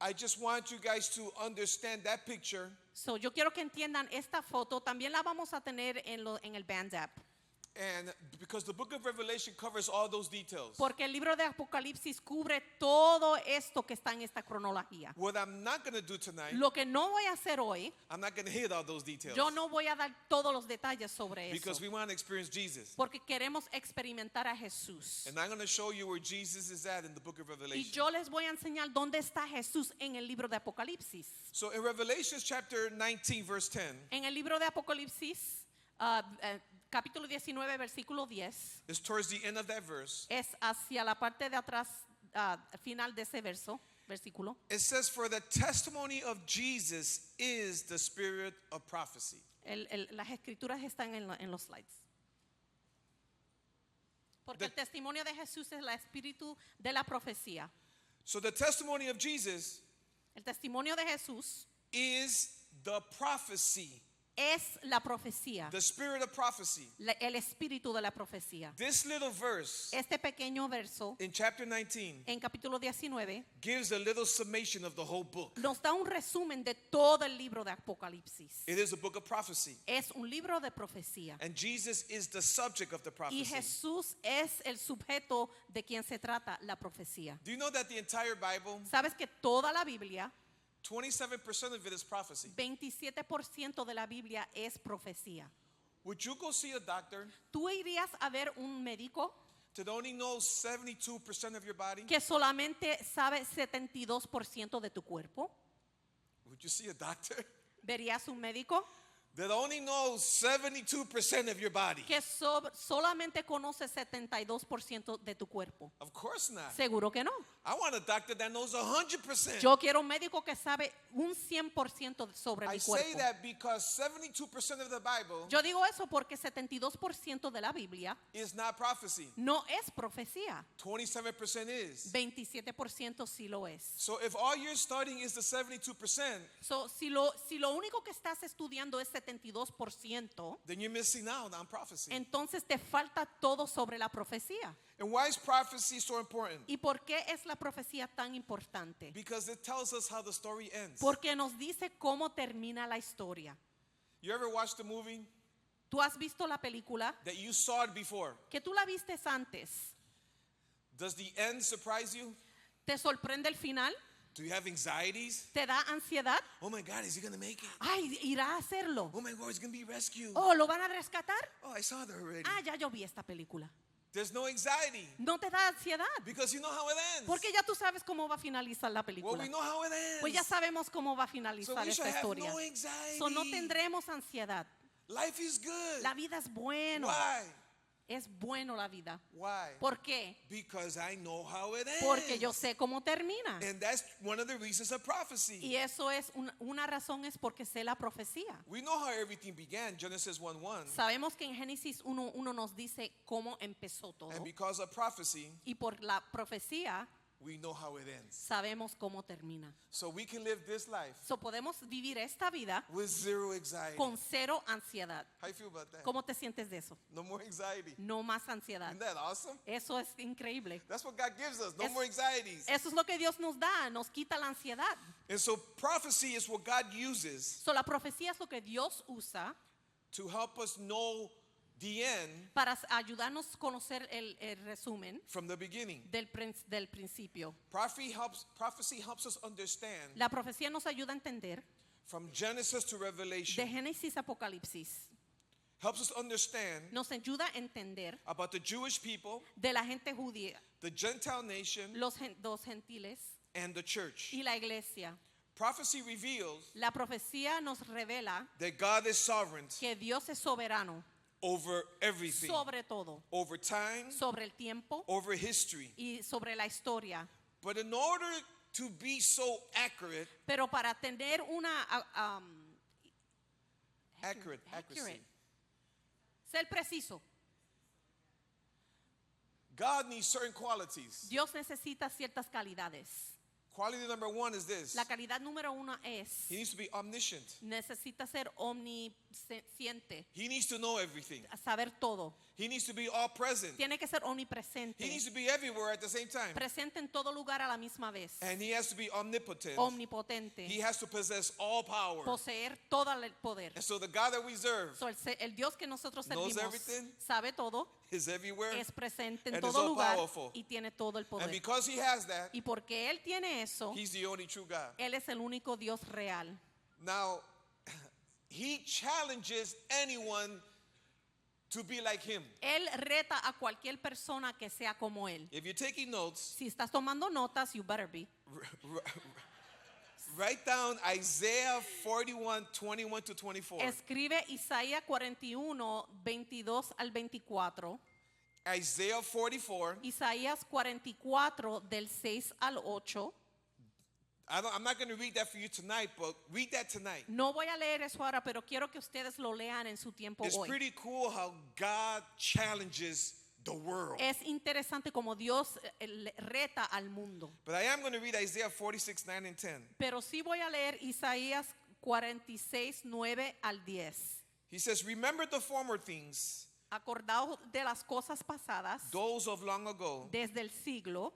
I just want you guys to understand that picture. So, yo quiero que entiendan esta foto. También la vamos a tener en el Band app. And because the book of Revelation covers all those details. Porque el libro de Apocalipsis cubre todo esto que está en esta cronología. What I'm not going to do tonight, Lo que no voy a hacer hoy, I'm not going to hit all those details. yo no voy a dar todos los detalles sobre eso. Because we want to experience Jesus. Porque queremos experimentar a Jesús. And I'm going to show you where Jesus is at in the book of Y Revelation. yo les voy a enseñar dónde está Jesús en el libro de Apocalipsis. So in Revelation chapter 19, verse 10, En el libro de Apocalipsis, capítulo 19, versículo 10, it's towards the end of that verse. es hacia la parte de atrás, final de ese versículo. It says, for the testimony of Jesus is the spirit of prophecy. Las escrituras están en los slides. Porque el testimonio de Jesús es el espíritu de la profecía. So the testimony of Jesus El testimonio de Jesús is the prophecy, es la profecía, the spirit of prophecy. el espíritu de la profecía. This little verse Este pequeño verso in chapter 19 en capítulo 19 gives a little summation of the whole book. nos da un resumen de todo el libro de Apocalipsis. It is a book of prophecy. Es un libro de profecía. And Jesus is the subject of the Y prophecy. Jesús es el sujeto de quien se trata la profecía. Do you know that the entire Bible, ¿Sabes que toda la Biblia, 27% of it is prophecy? 27% de la Biblia es profecía? Would you go see a doctor ¿Tú irías a ver un médico that only knows 72% of your body? que solamente sabe 72% de tu cuerpo? Would you see a doctor ¿Verías un médico that only knows 72% of your body? que solamente conoce 72% de tu cuerpo? Of course not. Seguro que no. I want a doctor that knows 100%. Yo quiero un médico que sabe un 100% sobre I mi say cuerpo. that because 72% of the Bible Yo digo eso porque 72% de la Biblia is not prophecy. no es profecía. 27% is. 27% sí lo es. So if all you're studying is the 72%, So, si lo único que estás estudiando es 72%, then you're missing out on prophecy. entonces te falta todo sobre la profecía. And why is prophecy so important? ¿Y por qué es la profecía tan importante? Because it tells us how the story ends. Porque nos dice cómo termina la historia. You ever watched a movie ¿Tú has visto la película? that you saw it before? Que tú la vistes antes. Does the end surprise you? ¿Te sorprende el final? Do you have anxieties? ¿Te da ansiedad? Oh my God, is he going to make it? Ay, irá a hacerlo. Oh my God, he's going to be rescued. Oh, ¿lo van a rescatar? Oh, I saw that already. Ah, ya yo vi esta película. There's no anxiety No te da ansiedad. because you know how it ends. Porque ya tú sabes cómo va a finalizar la Well, película. we know how it ends. Pues ya sabemos cómo va a So finalizar we should esta have historia. no anxiety. So no tendremos ansiedad. Life is good. La vida es bueno. Why? Es bueno la vida. Why? ¿Por qué? Because I know how it ends. Porque yo sé cómo termina. And that's one of the reasons of prophecy. Y eso es una razón es porque sé la profecía. We know how everything began, Genesis 1:1. Sabemos que en Génesis 1:1 nos dice cómo empezó todo. And because of prophecy, Y por la profecía we know how it ends. sabemos cómo termina. So we can live this life So podemos vivir esta vida with zero anxiety. con cero ansiedad. How you feel about that? ¿Cómo te sientes de eso? No more anxiety. No más ansiedad. Isn't that awesome? Eso es increíble. That's what God gives us. No Es- more anxieties. Eso es lo que Dios nos da, nos quita la ansiedad. And so prophecy is what God uses So, la profecía es lo que Dios usa to help us know the end para ayudarnos a conocer el resumen from the beginning. del principio. Prophecy helps us understand La profecía nos ayuda a entender from Genesis to de Revelation. Génesis a Apocalipsis. Helps us understand Nos ayuda a entender about the Jewish people, de la gente judía, the Gentile nation, los gentiles and the church. y la iglesia. Prophecy reveals La profecía nos revela that God is sovereign que Dios es soberano over everything, sobre todo, over time, sobre el tiempo over history. y sobre la historia. But in order to be so accurate, Pero para tener una accuracy, ser preciso, God needs certain qualities. Dios necesita ciertas calidades. Quality number one is this. La calidad número uno es, He needs to be omniscient. necesita ser omnisciente, He needs to know everything. saber todo. He needs to be all present. Tiene que ser He omnipresente, needs to be everywhere at the same time. presente en todo lugar a la misma vez, And he has to be omnipotent. omnipotente, He has to possess all power. poseer todo el poder. And so the God that we serve So, el Dios que nosotros knows servimos everything, sabe todo, is everywhere. es presente en and is todo all lugar powerful. y tiene todo el And poder. because he has that, Y porque Él tiene eso, he's the only true God. Él es el único Dios real. Now, he challenges anyone to be like him. Él reta a cualquier persona que sea como Él. If you're taking notes, Si estás tomando notas, you better be. write down Isaiah 41, 21 to 24. Escribe Isaías 41, 22 al 24. Isaiah 44. Isaías 44 del 6 al 8. I'm not going to read that for you tonight, but read that tonight. No voy a leer eso ahora, pero quiero que ustedes lo lean en su tiempo It's hoy. pretty cool how God challenges the world. Es interesante como Dios reta al mundo. But I am going to read Isaiah 46, 9 and 10. Pero sí voy a leer Isaías 46, 9 al 10. He says, remember the former things, Acordaos de las cosas pasadas those of long ago. desde el siglo,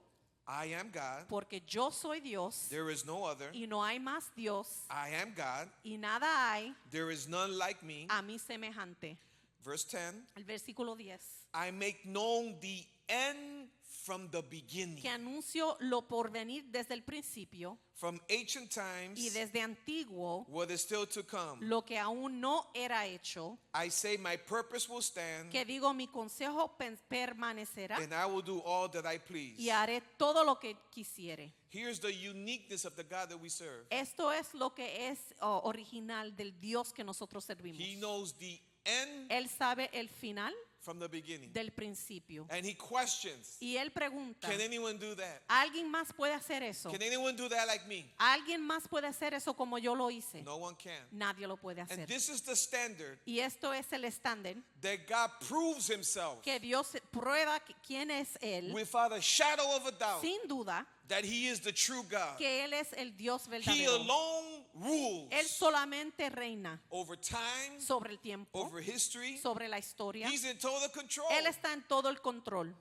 I am God. porque yo soy Dios There is no other. y no hay más Dios I am God. y nada hay There is none like me. a mí semejante. Verse 10. El versículo 10. I make known the end from the beginning. Que anuncio lo por venir desde el principio From ancient times, y desde antiguo what is still to come. lo que aún no era hecho. I say my purpose will stand, Que digo mi consejo permanecerá and I will do all that I please. y haré todo lo que quisiere. Here's the uniqueness of the God that we serve. Esto es lo que es original del Dios que nosotros servimos. He knows the end Él sabe el final from the beginning. del principio. And he questions, Y él pregunta, can anyone do that? ¿alguien más puede hacer eso? Can anyone do that like me? ¿Alguien más puede hacer eso como yo lo hice? No one can. Nadie lo puede And hacer. this is the standard Y esto es el estándar that God proves himself que Dios prueba quién es Él, without a shadow of a doubt sin duda that he is the true God. que Él es el Dios He verdadero. alone rules Él solamente reina over time, sobre el tiempo, over history. sobre la historia. He's in total control. Él está en todo el control.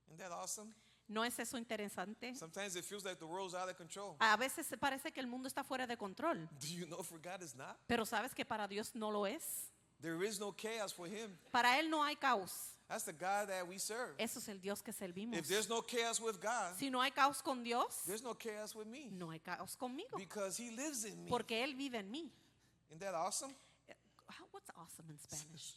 Isn't that awesome? ¿No es eso interesante? Sometimes it feels like the world's out of control. A veces parece que el mundo está fuera de control, Do you know for God is not? pero sabes que para Dios no lo es. There is no chaos for him. Para Él no hay caos. That's the God that we serve. Eso es el Dios que servimos. If there's no chaos with God, Si no hay caos con Dios, there's no chaos with me no hay caos conmigo, because he lives in me. porque Él vive en mí. Isn't that awesome? What's awesome in Spanish?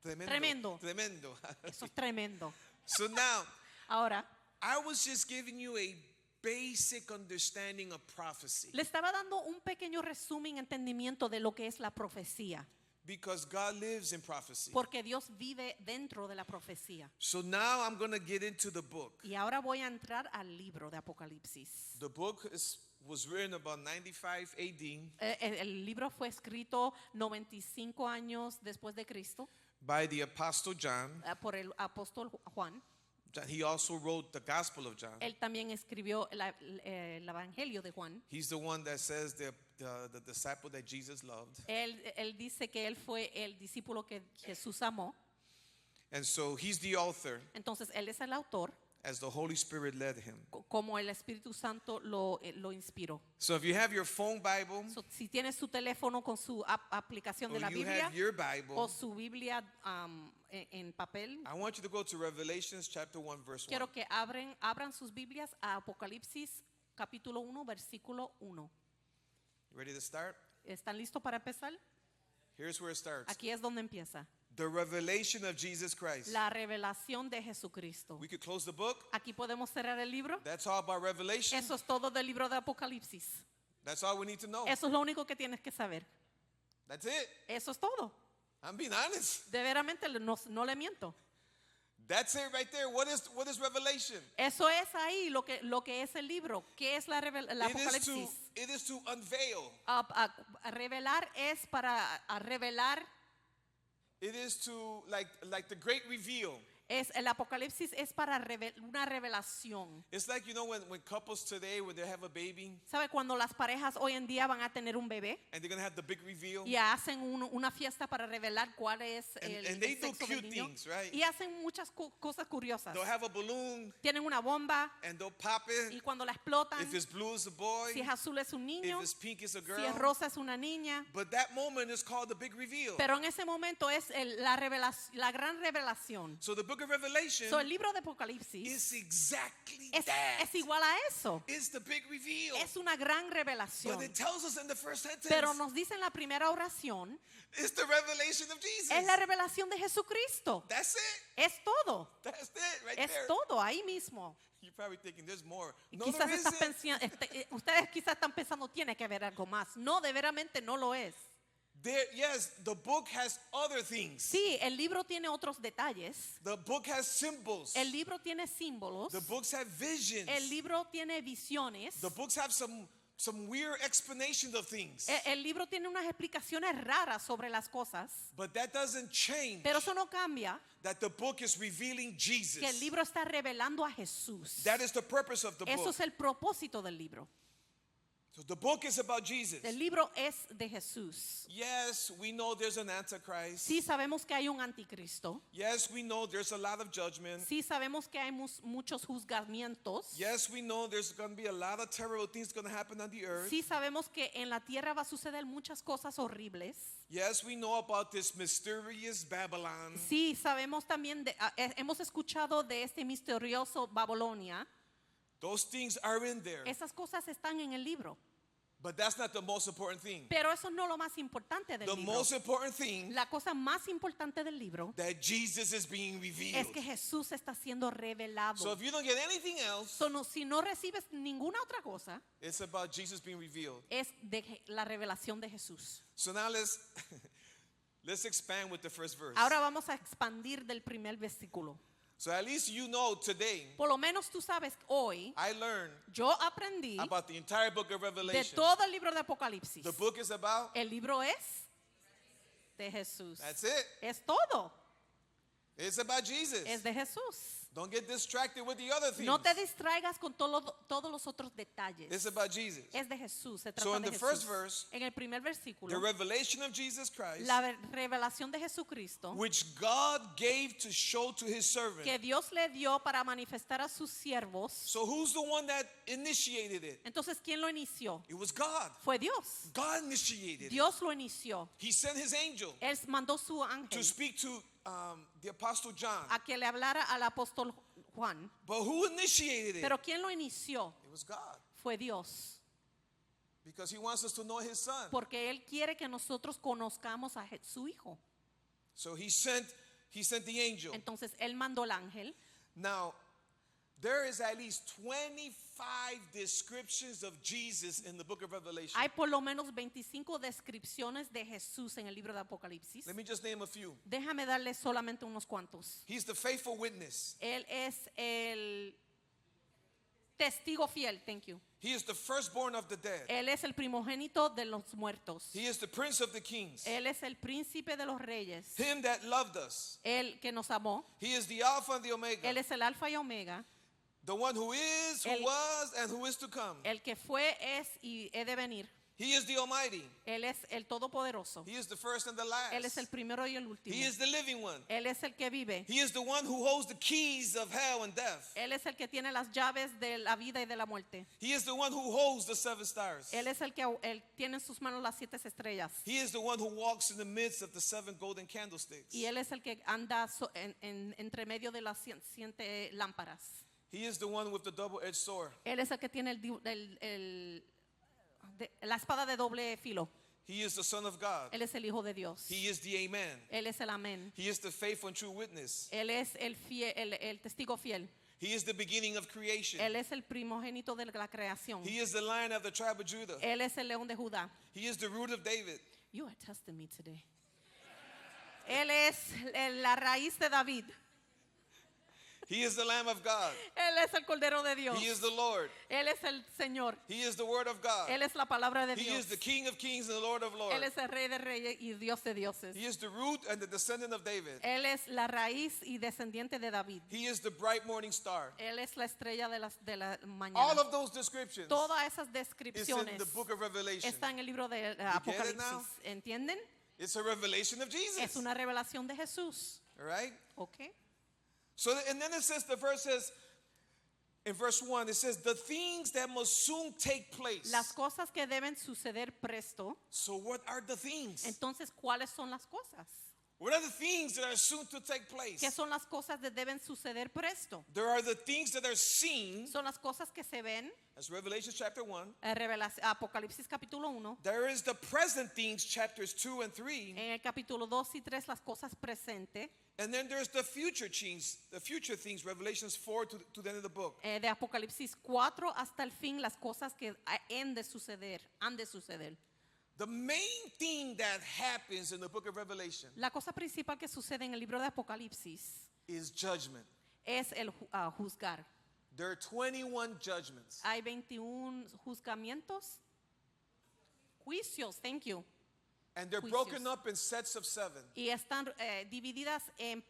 Tremendo. Tremendo. Tremendo. Eso es tremendo. So now, Ahora, I was just giving you a basic understanding of prophecy le estaba dando un pequeño resumen, entendimiento de lo que es la profecía, because God lives in prophecy. porque Dios vive dentro de la profecía. So now I'm going to get into the book. Y ahora voy a entrar al libro de Apocalipsis. The book was written about 95 AD El libro fue escrito 95 años después de Cristo by the Apostle John. por el apóstol Juan. He also wrote the Gospel of John. Él también escribió el Evangelio de Juan. He's the one that says the disciple that Jesus loved. Él dice que él fue el discípulo que Jesús amó. And so he's the author Entonces él es el autor, as the Holy Spirit led him. como el Espíritu Santo lo inspiró. So if you have your phone Bible, So, si tienes su teléfono con su aplicación de or la you Biblia have your o Bible, su Biblia en papel, I want you to go to Revelations chapter 1 verse 1. quiero que abran sus Biblias a Apocalipsis capítulo 1 versículo 1. You ready to start? ¿Están listos para empezar? Here's where it starts. Aquí es donde empieza. The revelation of Jesus Christ. La revelación de Jesucristo. We could close the book. Aquí podemos cerrar el libro. That's all about revelation. Eso es todo del libro de Apocalipsis. That's all we need to know. Eso es lo único que tienes que saber. That's it. Eso es todo. I'm being honest. De veramente no le miento. That's it right there. What is revelation? Eso es ahí lo que es el libro. ¿Qué es la Apocalipsis? It is to unveil. A revelar es para revelar. It is to like the great reveal. El Apocalipsis es para una revelación. It's like, when couples today, when they have a baby, ¿Sabe? Cuando las parejas hoy en día van a tener un bebé and they're going to have the big reveal. y hacen una fiesta para revelar cuál es And they el do sexo del cute niño. things, right? Y hacen muchas cosas curiosas. They'll have a balloon, Tienen una bomba and they'll pop y it. cuando la explotan, If it's blue, it's a boy. si es azul es un niño, If it's pink, it's a si es girl. rosa es una niña. But that moment is called the big reveal. Pero en ese momento es la gran revelación. So the book of Revelation So, el libro de Apocalipsis is exactly es that. igual a eso. It's the big reveal. Es una gran revelación. But it tells us in the first sentence, Pero nos dice en la primera oración, it's the revelation of Jesus. es la revelación de Jesucristo. That's it. Es todo. That's it right Es there. todo ahí mismo. You're probably thinking there's more. Y No, quizás there isn't. ustedes quizás están pensando, tiene que haber algo más. No, de veramente no lo es. Yes, the book has other things. Sí, el libro tiene otros detalles. The book has symbols. El libro tiene símbolos. The books have visions. El libro tiene visiones. The books have some weird explanations of things. El libro tiene unas explicaciones raras sobre las cosas. But that doesn't change Pero eso no cambia that the book is revealing Jesus. que el libro está revelando a Jesús. That is the purpose of the Eso book. es el propósito del libro. So the book is about Jesus. El libro es de Jesús. Yes, we know there's an antichrist. Sí sabemos que hay un anticristo. Yes, we know there's a lot of judgment. Sí sabemos que hay muchos juzgamientos. Yes, we know there's going to be a lot of terrible things going to happen on the earth. Sí sabemos que en la tierra va a suceder muchas cosas horribles. Yes, we know about this mysterious Babylon. Sí sabemos también, hemos escuchado de este misterioso Babilonia. Those things are in there. Esas cosas están en el libro. But that's not the most important thing. Pero eso no es lo más importante del The libro. most important thing La cosa más importante del libro that Jesus is being revealed. es que Jesús está siendo revelado. So if you don't get anything else, Si no recibes ninguna otra cosa, it's about Jesus being revealed. es de la revelación de Jesús. So now let's expand with the first verse. Ahora vamos a expandir del primer versículo. So at least you know today, Por lo menos tú sabes hoy, I learned yo aprendí about the entire book of de Revelation. todo el libro de Apocalipsis. The book is about, El libro es de Jesús. that's it. Es todo. It's about Jesus. Es de Jesús. Don't get distracted with the other things. No te distraigas con todos los otros detalles. It's about Jesus. Es de Jesús. Se So trata in de the Jesús. first verse, En el primer The versículo, revelation of Jesus Christ, la revelación de Jesucristo which God gave to show to his servant. que Dios le dio para manifestar a sus siervos. So who's the one that initiated it? Entonces, ¿quién lo inició? It was God. Fue Dios. God initiated it. Dios lo inició. He sent his angel Él mandó su to ángel speak to the apostle John. a que le hablara al apóstol Juan. But who initiated it? Pero ¿quién lo inició? It was God. Fue Dios. Because he wants us to know his son. Porque Él quiere que nosotros conozcamos a su Hijo. So he sent the angel. Entonces, Él mandó el ángel. Now, there is at least 25 descriptions of Jesus in the book of Revelation. Hay por lo menos 25 descripciones de Jesús en el libro de Apocalipsis. Let me just name a few. Déjame darle solamente unos cuantos. He's the faithful witness. Él es el testigo fiel, thank you. He is the firstborn of the dead. Él es el primogénito de los muertos. He is the prince of the kings. Él es el príncipe de los reyes. Him that loved us. Él que nos amó. He is the Alpha and the Omega. Él es el alfa y omega. The one who is, who El- was, and who is to come. El que fue, es y he de venir. He is the Almighty. Él es el todopoderoso. He is the first and the last. Él es el primero y el último. He is the living one. Él es el que vive. He is the one who holds the keys of hell and death. Él es el que tiene las llaves de la vida y de la muerte. He is the one who holds the seven stars. Él es el que él tiene en sus manos las 7 estrellas. He is the one who walks in the midst of the seven golden candlesticks. Y él es el que anda entre medio de las 7 lámparas. He is the one with the double-edged sword. Él es el que tiene la espada de doble filo. He is the Son of God. Él es el Hijo de Dios. He is the Amen. Él es el amén. He is the faithful and true witness. Él es el testigo fiel. He is the beginning of creation. Él es el primogénito de la creación. He is the Lion of the tribe of Judah. Él es el león de Judá. He is the root of David. You are testing me today. Él es la raíz de David. He is the Lamb of God. Él es el Cordero de Dios. He is the Lord. Él es el Señor. He is the Word of God. Él es la palabra de He Dios. is the King of kings and the Lord of Él lords. es el Rey de Reyes y Dios de dioses. He is the root and the descendant of David. Él es la raíz y descendiente de David. He is the bright morning star. Él es la estrella de la All mañana. of those descriptions Todas esas is in descripciones the book of Revelation. están en el libro de get it now? Apocalipsis. ¿Entienden? It's a revelation of Jesus. Es una revelación de Jesús. All right? ¿Ok? So, and then it says, the verse says, in verse 1, it says, the things that must soon take place. Las cosas que deben suceder presto. So, what are the things? Entonces, ¿cuáles son las cosas? What are the things that are soon to take place? ¿Qué son las cosas que deben suceder presto? There are the things that are seen, Son las cosas que se ven. as Revelation chapter 1. Apocalipsis capítulo 1. There is the present things, chapters 2 and 3. En el capítulo 2 y 3, las cosas presentes. And then there's the future things, Revelations 4 to the end of the book. De Apocalipsis 4 hasta el fin, las cosas que han de suceder. The main thing that happens in the book of Revelation La cosa principal que sucede en el libro de Apocalipsis is judgment. es el juzgar. There are 21 judgments. Hay 21 juzgamientos. Juicios, thank you. And they're Juicios. broken up in sets of 7. Y están divididas en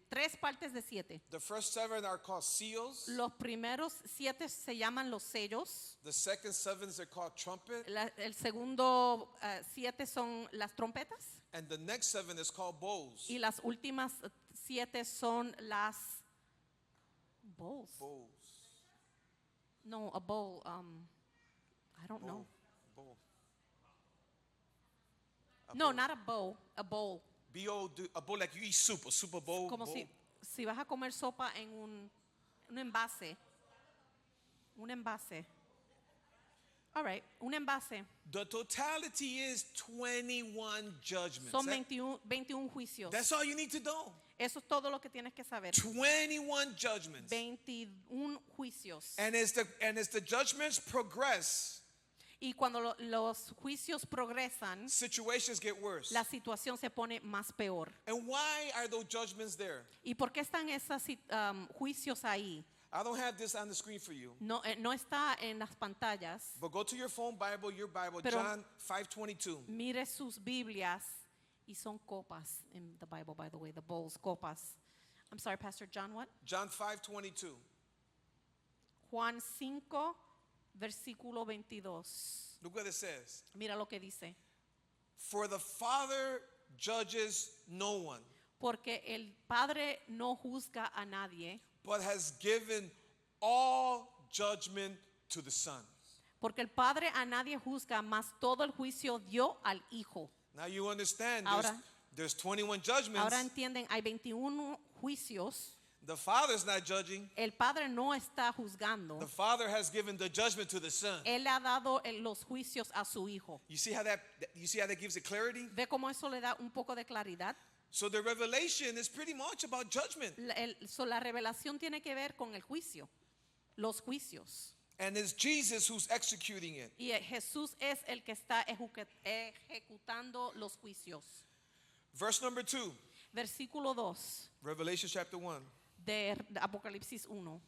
3 partes de 7. The first 7 are called seals. Los primeros 7 se llaman los sellos. The second 7 are called trumpet. El segundo 7 son las trompetas. And the next 7 is called bowls. Y las últimas 7 son las bowls. Bowls. No, a bowl. I don't know. Bowl. No, not a bowl. A bowl. A bowl like you eat soup, a super bowl. Como bowl. si vas a comer sopa en un envase. Un envase. All right, un envase. The totality is 21 judgments. Son 21 juicios. That's all you need to know. Eso es todo lo que tienes que saber. 21 judgments. 21 juicios. And as the judgments progress, Y cuando los juicios progresan, situations get worse. la situación se pone más peor. And why are those judgments there? ¿Y por qué están esos juicios ahí? I don't have this on the screen for you. No, no está en las pantallas. But go to your phone Bible, your Bible, Pero- John 5:22. Mire sus Biblias y son copas in the Bible, by the way, the bowls, copas. I'm sorry, Pastor John, what? John 5:22. Juan 5, versículo 22. Look what it says. Mira lo que dice. For the Father judges no one, Porque el Padre no juzga a nadie, but has given all judgment to the Son. porque el Padre a nadie juzga, mas todo el juicio dio al Hijo. Now you understand Ahora- there's 21 judgments. Ahora entienden, hay 21 juicios. The Father's not judging. El Padre no está juzgando. The Father has given the judgment to the Son. Él le ha dado los juicios a su Hijo. You see how that gives it clarity? ¿Ve cómo eso le da un poco de claridad? So the revelation is pretty much about judgment. La revelación tiene que ver con el juicio, los juicios. And it's Jesus who's executing it. Y Jesús es el que está ejecutando los juicios. Verse number 2, Versículo 2 Revelation chapter 1. de Apocalipsis 1.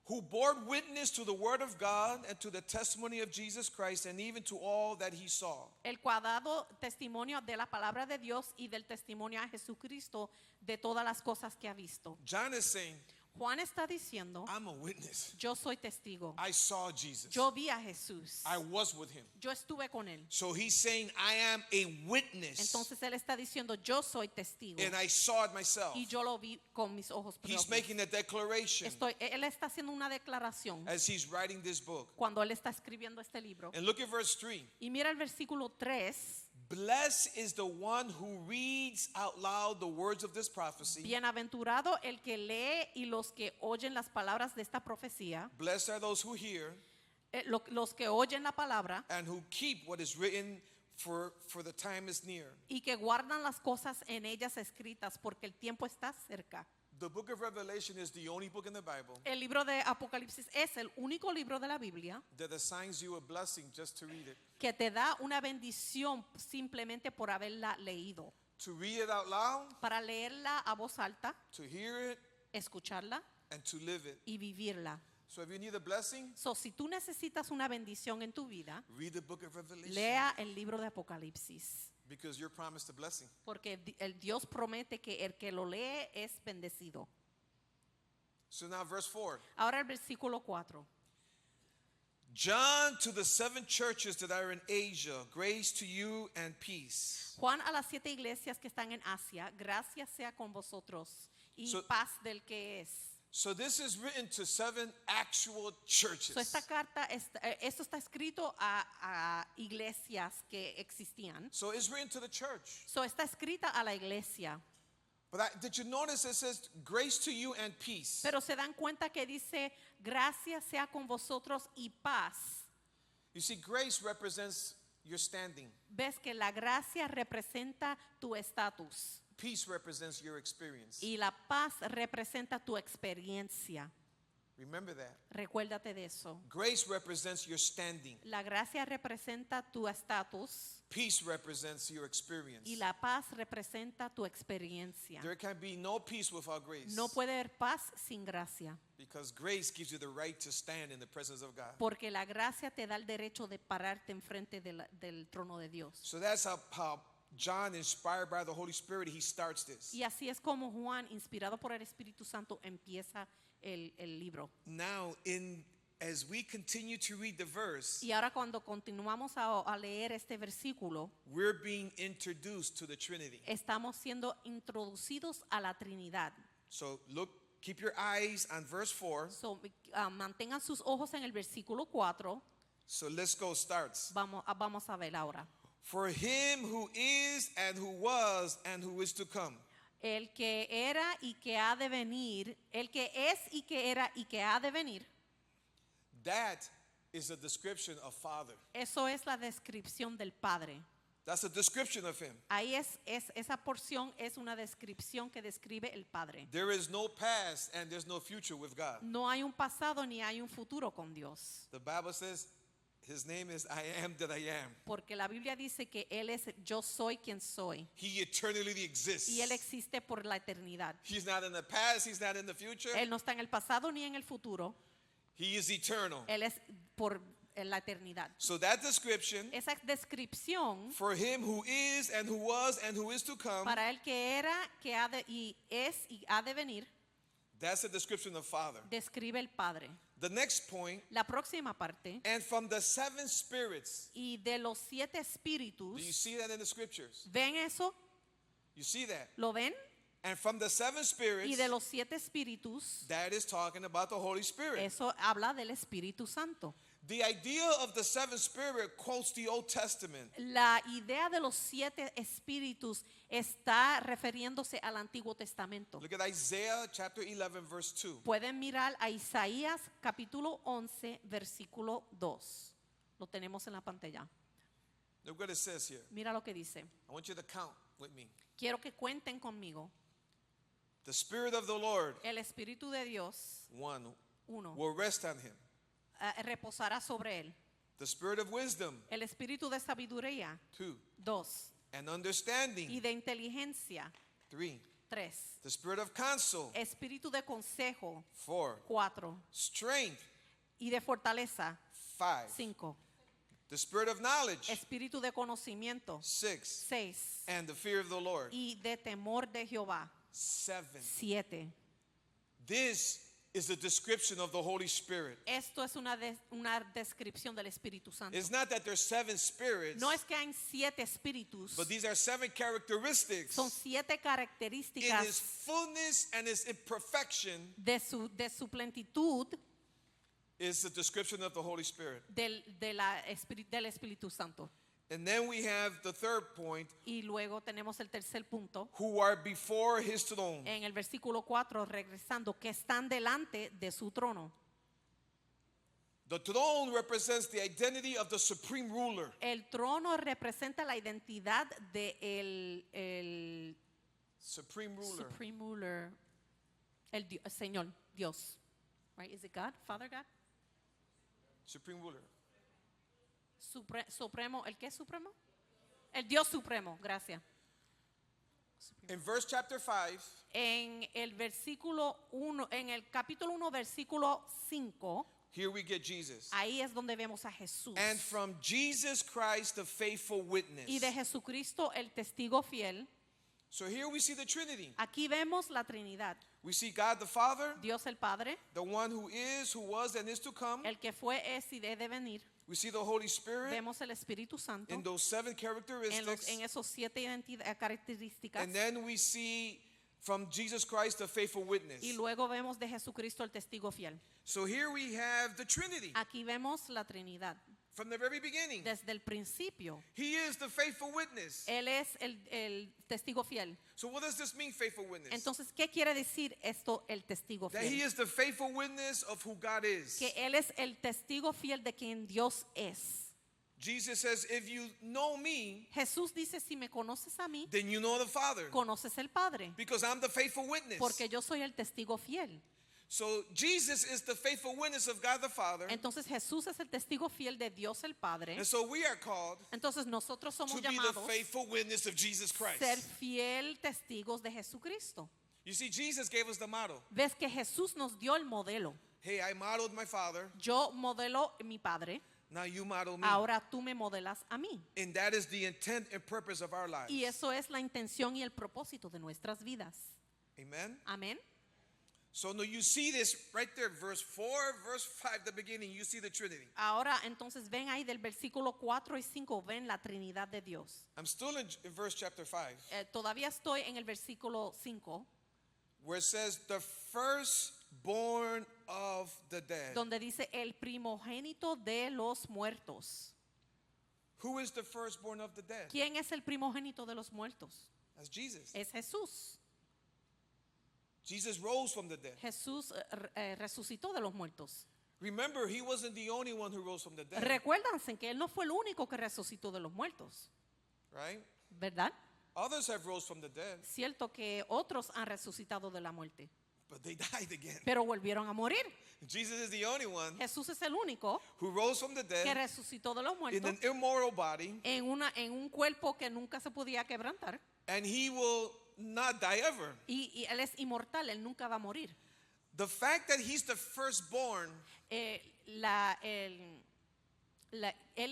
Who bore witness to the word of God and to the testimony of Jesus Christ and even to all that he saw. El cual ha dado testimonio de la palabra de Dios y del testimonio a Jesucristo de todas las cosas que ha visto. John is saying, Juan está diciendo, I'm a witness. yo soy testigo. I saw Jesus. Yo vi a Jesús. I was with him. Yo estuve con él. So he's saying, I am a witness. Entonces él está diciendo, yo soy testigo. And I saw it myself. Y yo lo vi con mis ojos He's propios. making a declaration Él está haciendo una declaración as he's writing this book. cuando él está escribiendo este libro. And look at verse 3. Y mira el versículo 3. Blessed is the one who reads out loud the words of this prophecy. Bienaventurado el que lee y los que oyen las palabras de esta profecía. Blessed are those who hear Los que oyen la palabra and who keep what is written, for the time is near. y que guardan las cosas en ellas escritas porque el tiempo está cerca. The book of Revelation is the only book in the Bible El libro de Apocalipsis es el único libro de la Biblia that assigns you a blessing just to read it. que te da una bendición simplemente por haberla leído. To read it out loud, Para leerla a voz alta, to hear it, escucharla and to live it. y vivirla. So if you need a blessing, So, si tú necesitas una bendición en tu vida, read the book of Revelation. lea el libro de Apocalipsis. Because you're promised a blessing. Porque el Dios promete que el que lo lee es bendecido. So now verse 4. Ahora el versículo 4. John, to the 7 churches that are in Asia, grace to you and peace. Juan a las 7 iglesias que están en Asia, gracias sea con vosotros y So- paz del que es. So this is written to 7 actual churches. So, esta carta, esto está escrito a iglesias que existían. So it's written to the church. So, está escrita a la iglesia. But did you notice it says grace to you and peace? Pero se dan cuenta que dice, gracias sea con vosotros y paz. You see, grace represents your standing. Ves que la gracia representa tu estatus Peace represents your experience. y la paz representa tu experiencia. Remember that. Recuérdate de eso. Grace represents your standing. La gracia representa tu estatus Peace represents your experience. y la paz representa tu experiencia. There can be no peace without grace. No puede haber paz sin gracia, Because grace gives you the right to stand in the presence of God. porque la gracia te da el derecho de pararte enfrente del trono de Dios. So that's how John, inspired by the Holy Spirit, he starts this. Y así es como Juan, inspirado por el Espíritu Santo, empieza el libro. Now, as we continue to read the verse, Y ahora cuando continuamos a leer este versículo, we're being introduced to the Trinity. estamos siendo introducidos a la Trinidad. So keep your eyes on verse 4. So, mantengan sus ojos en el versículo 4. So let's go, starts. Vamos a ver ahora. For him who is and who was and who is to come. El que era y que ha de venir, el que es y que era y que ha de venir. That is a description of Father. Eso es la descripción del Padre. That's a description of him. Ahí esa porción es una descripción que describe el Padre. There is no past and there's no future with God. No hay un pasado ni hay un futuro con Dios. The Bible says his name is I am that I am. Porque la Biblia dice que Él es yo soy quien soy. He eternally exists. Y Él existe por la eternidad. He's not in the past, he's not in the future. Él no está en el pasado ni en el futuro. He is eternal. Él es por la eternidad. So that description Esa descripción for him who is and who was and who is to come, para el que era, que ha de, y es y ha de venir, that's a description of Father. describe el Padre. The next point, La próxima parte, and from the 7 spirits. y de los 7 Do you espíritus, see that in the scriptures? ¿ven eso? You see that? ¿Lo ven? And from the 7 Y spirits, de los 7 espíritus, that is talking about the Holy Spirit. eso habla del Espíritu Santo. The idea of the 7 spirit quotes the Old Testament. La idea de los 7 espíritus está refiriéndose al Antiguo Testamento. Look at Isaiah chapter 11 verse 2. Pueden mirar a Isaías capítulo 11 versículo 2. Lo tenemos en la pantalla. Look what it says here. Mira lo que dice. I want you to count with me. Quiero que cuenten conmigo. The Spirit of the Lord, El Espíritu de Dios, 1, uno, will rest on him. reposará sobre él. The Spirit of wisdom, El Espíritu de sabiduría, 2. 2. And Y understanding, de inteligencia, 3. 3. The Spirit of counsel, Espíritu de consejo, 4. 4. Strength, Y de fortaleza, 5. 5. The Spirit of knowledge, Espíritu de conocimiento, 6. 6. And the fear of the Lord, Y de temor de Jehová, 7. 7. This is a description of the Holy Spirit. Esto es una descripción del Espíritu Santo. It's not that there's 7 spirits, No es que hay 7 espíritus, but these are 7 characteristics son 7 in características his fullness and his imperfection de su plenitud is a description of the Holy Spirit. del Espíritu Santo. And then we have the third point, Y luego tenemos el tercer punto, who are before his throne. en el versículo 4, regresando, que están delante de su trono. The throne represents the identity of the supreme ruler. El trono representa la identidad de el Supreme ruler. supreme ruler, el Señor, Dios. Right? Is it God? Father God? Supreme ruler. Supremo, ¿el qué es supremo? El Dios supremo, gracias. In verse chapter 5, En el versículo 1, en el capítulo 1, versículo 5, here we get Jesus. ahí es donde vemos a Jesús. And from Jesus Christ, the faithful witness. Y de Jesucristo, el testigo fiel. So here we see the Trinity. Aquí vemos la Trinidad. We see God the Father, Dios el Padre, the one who is, who was, and is to come. el que fue, es y debe venir. We see the Holy Spirit Vemos el Espíritu Santo in those 7 characteristics. en esos 7 características. And then we see from Jesus Christ, the faithful witness. Y luego vemos de Jesucristo el testigo fiel. So here we have the Trinity Aquí vemos la Trinidad. from the very beginning. Desde el principio, He is the faithful witness. Él es el testigo fiel. So what does this mean, faithful witness? Entonces, ¿qué quiere decir esto, el testigo That he fiel? is the faithful witness of who God is. Que Él es el testigo fiel de quien Dios es. Jesus says, if you know me, Jesús dice, si me conoces a mí, then you know the Father. conoces el Padre. Because I'm the faithful witness. Porque yo soy el testigo fiel. So Jesus is the faithful witness of God the Father. Entonces Jesús es el testigo fiel de Dios el Padre. And so we are called Entonces nosotros somos to be the llamados faithful witness of Jesus Christ. ser fiel testigos de Jesucristo. You see, Jesus gave us the model. Ves que Jesús nos dio el modelo. Hey, I modeled my Father. Yo modelo mi Padre, Now you model me. ahora tú me modelas a mí. And that is the intent and purpose of our lives. Y eso es la intención y el propósito de nuestras vidas. Amen. Amén. So no, you see this right there, verse 4, verse 5, the beginning, you see the Trinity. Ahora entonces ven ahí del versículo 4 y 5, ven la Trinidad de Dios. I'm still in verse chapter 5, Todavía estoy en el versículo 5, where it says, the firstborn of the dead. donde dice el primogénito de los muertos. Who is the firstborn of the dead? ¿Quién es el primogénito de los muertos? That's Jesus. Es Jesús. Jesus rose from the dead. Jesús resucitó de los muertos. Remember, he wasn't the only one who rose from the dead, Recuérdense que Él no fue el único que resucitó de los muertos, right? ¿verdad? Others have rose from the dead, Cierto que otros han resucitado de la muerte, but they died again. pero volvieron a morir. Jesus is the only one Jesús es el único who rose from the que dead resucitó de los in muertos an immoral body, en un cuerpo que nunca se podía quebrantar. and he will not die ever. Y Él es inmortal, Él nunca va a morir. The fact that he's the firstborn Él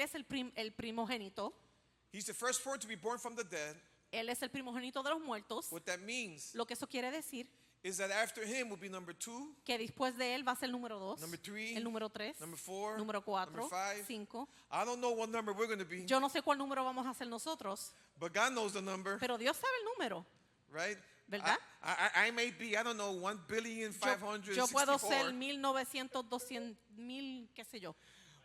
es el primogénito. He's the firstborn to be born from the dead. Él es el primogénito de los muertos. What that means Lo que eso quiere decir is that after him will be number 2, que después de él va a ser el número 2, number 3, el número 3, number 4, número 4, number 5. 5. I don't know what number we're going to be, Yo no sé cuál número vamos a hacer nosotros, but God knows the number, pero Dios sabe el número, right? ¿verdad? I may be, I don't know, 1,564,000,000, Yo puedo ser 1900, 200, 1000, qué sé yo.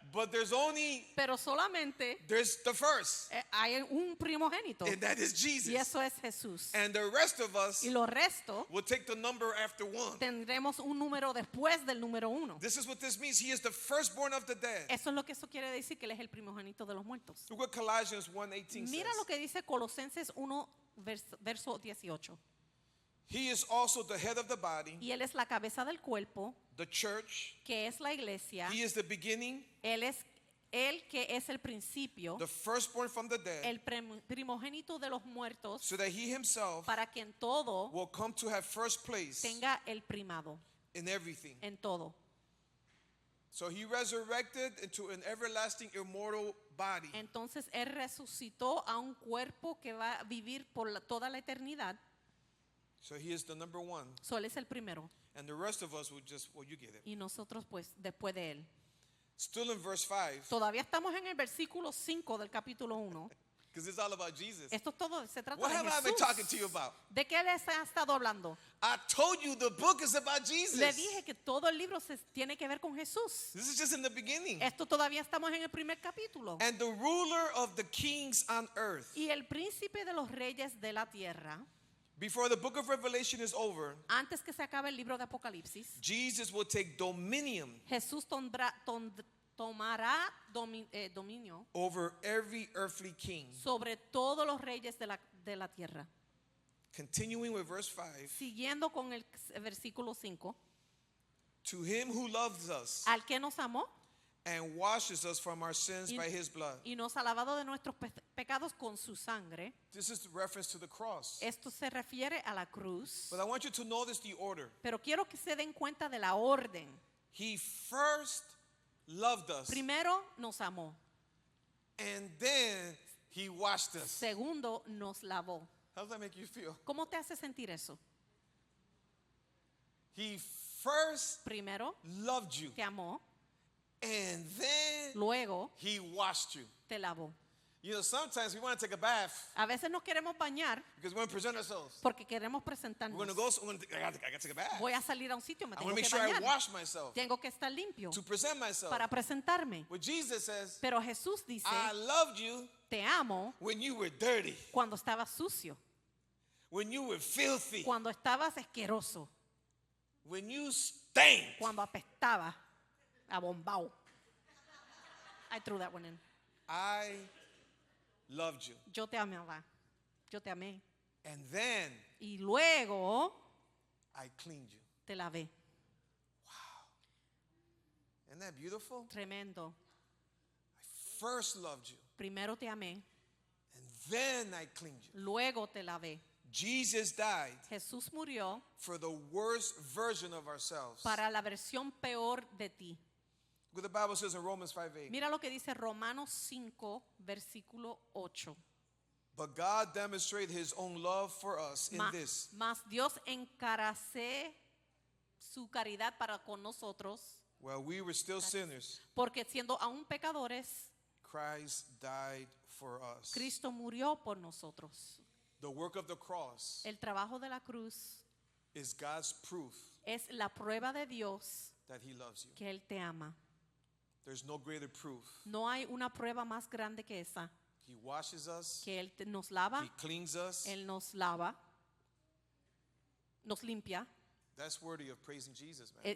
but there's Solamente the first, hay un primogénito. and that is Y Jesus. eso es Jesús. And the rest of us Y los restos will take the number after 1. tendremos un número después del número 1. This is what this means. He is the firstborn of the dead. Eso es lo que eso quiere decir, que Él es el primogénito de los muertos. Look what Colossians 1:18 Mira says. lo que dice Colosenses 1, verso 18. He is also the head of the body, Y Él es la cabeza del cuerpo, the church. que es la iglesia. He is the beginning, Él es el que es el principio, the firstborn from the dead, el primogénito de los muertos, so that he himself para que en todo will come to have first place tenga el primado, in everything. en todo. So he resurrected into an everlasting immortal body. Entonces Él resucitó a un cuerpo que va a vivir por toda la eternidad. So he is the number 1. So, Él es el primero. And the rest of us will just, well, you get it. Y nosotros pues después de Él. Still in verse 5, Todavía estamos en el versículo 5 del capítulo 1. because it's all about Jesus. Esto todo se trata What de have I been talking to you Jesús. about? ¿De qué les ha estado hablando? I told you the book is about Le Jesus. dije que todo el libro tiene que ver con Jesús. This is just in the beginning. Esto todavía estamos en el primer capítulo. And the ruler of the kings on earth. Y el príncipe de los reyes de la tierra, Before the book of Revelation is over, antes que se acabe el libro de Apocalipsis, Jesus will take dominion Jesús tomará dominio over every earthly king. sobre todos los reyes de la tierra. Continuing with verse 5, Siguiendo con el versículo 5, to him who loves us al que nos amó and washes us from our sins by his blood. y nos ha lavado de nuestros pecados con su sangre. This is the reference to the cross. Esto se refiere a la cruz. But I want you to notice the order. Pero quiero que se den cuenta de la orden. He first loved us, Primero nos amó. and then he washed us. Segundo nos lavó. How does that make you feel? ¿Cómo te hace sentir eso? He first Primero loved you, te amó, and then luego he washed you. te lavó. You know, sometimes we want to take a bath A veces nos queremos bañar because we want to present ourselves. porque queremos We're presentarnos. going to go, I got to take a bath. Voy a salir a un sitio, me I tengo want to que make sure I bañar. wash myself Tengo que estar limpio to present myself. para presentarme. But Jesus says, Pero Jesús dice, I loved you te amo when you were dirty, cuando estabas sucio, when you were filthy, cuando estabas asqueroso, when you stank. cuando apestabas a bombao. I threw that one in. I loved you. Yo te amaba. Yo te amé. And then Y luego I cleaned you. te lavé. Isn't that beautiful? Tremendo. I first loved you, Primero te amé, and then I cleaned you. luego te lavé. Jesus died Jesús murió for the worst version of ourselves. para la versión peor de ti. What the Bible says in Romans 5:8. Mira lo que dice Romanos 5, versículo 8. But God demonstrated his own love for us in this. Mas Dios encarece su caridad para con nosotros, While we were still sinners, porque siendo aún pecadores, Christ died for us. Cristo murió por nosotros. The work of the cross El trabajo de la cruz is God's proof es la prueba de Dios that he loves you. que Él te ama. There's no greater proof. No hay una prueba más grande que esa, He washes us, que Él nos lava, he cleans us. Él nos lava, nos limpia. That's worthy of praising Jesus, man.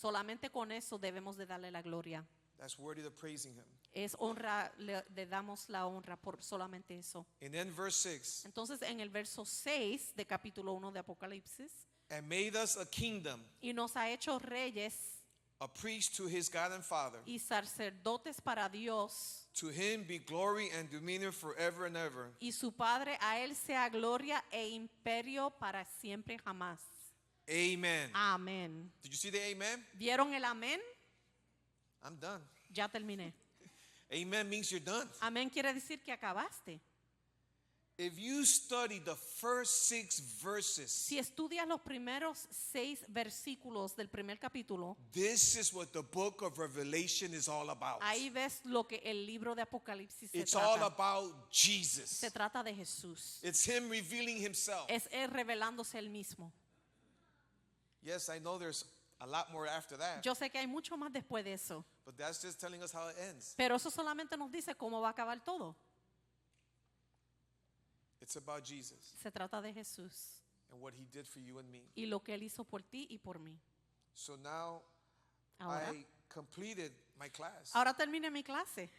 Solamente con eso debemos de darle la gloria. That's worthy of praising him. Es honra, le damos la honra por solamente eso. And then verse 6, Entonces en el verso 6 de capítulo 1 de Apocalipsis, and made us a kingdom, y nos ha hecho reyes a priest to his God and Father. y sacerdotes para Dios, To him be glory and dominion forever and ever. y su Padre, a Él sea gloria e imperio para siempre jamás. Amen. Amén. Did you see the amen? ¿Vieron el amén? I'm done. Ya terminé. Amen means you're done. Amén quiere decir que acabaste. If you study the first 6 verses, Si estudias los primeros 6 versículos del primer capítulo, this is what the book of Revelation is all about. ahí ves lo que el libro de Apocalipsis se It's all trata. about Jesus. Se trata de Jesús. It's him revealing himself. Es Él revelándose Él mismo. Yes, I know there's a lot more after that, Yo sé que hay mucho más después de eso, but that's just telling us how it ends. pero eso solamente nos dice cómo va a acabar todo. It's about Jesus Se trata de Jesús and what he did for you and me. y lo que Él hizo por ti y por mí. So now Ahora, I completed my class. ahora terminé mi clase.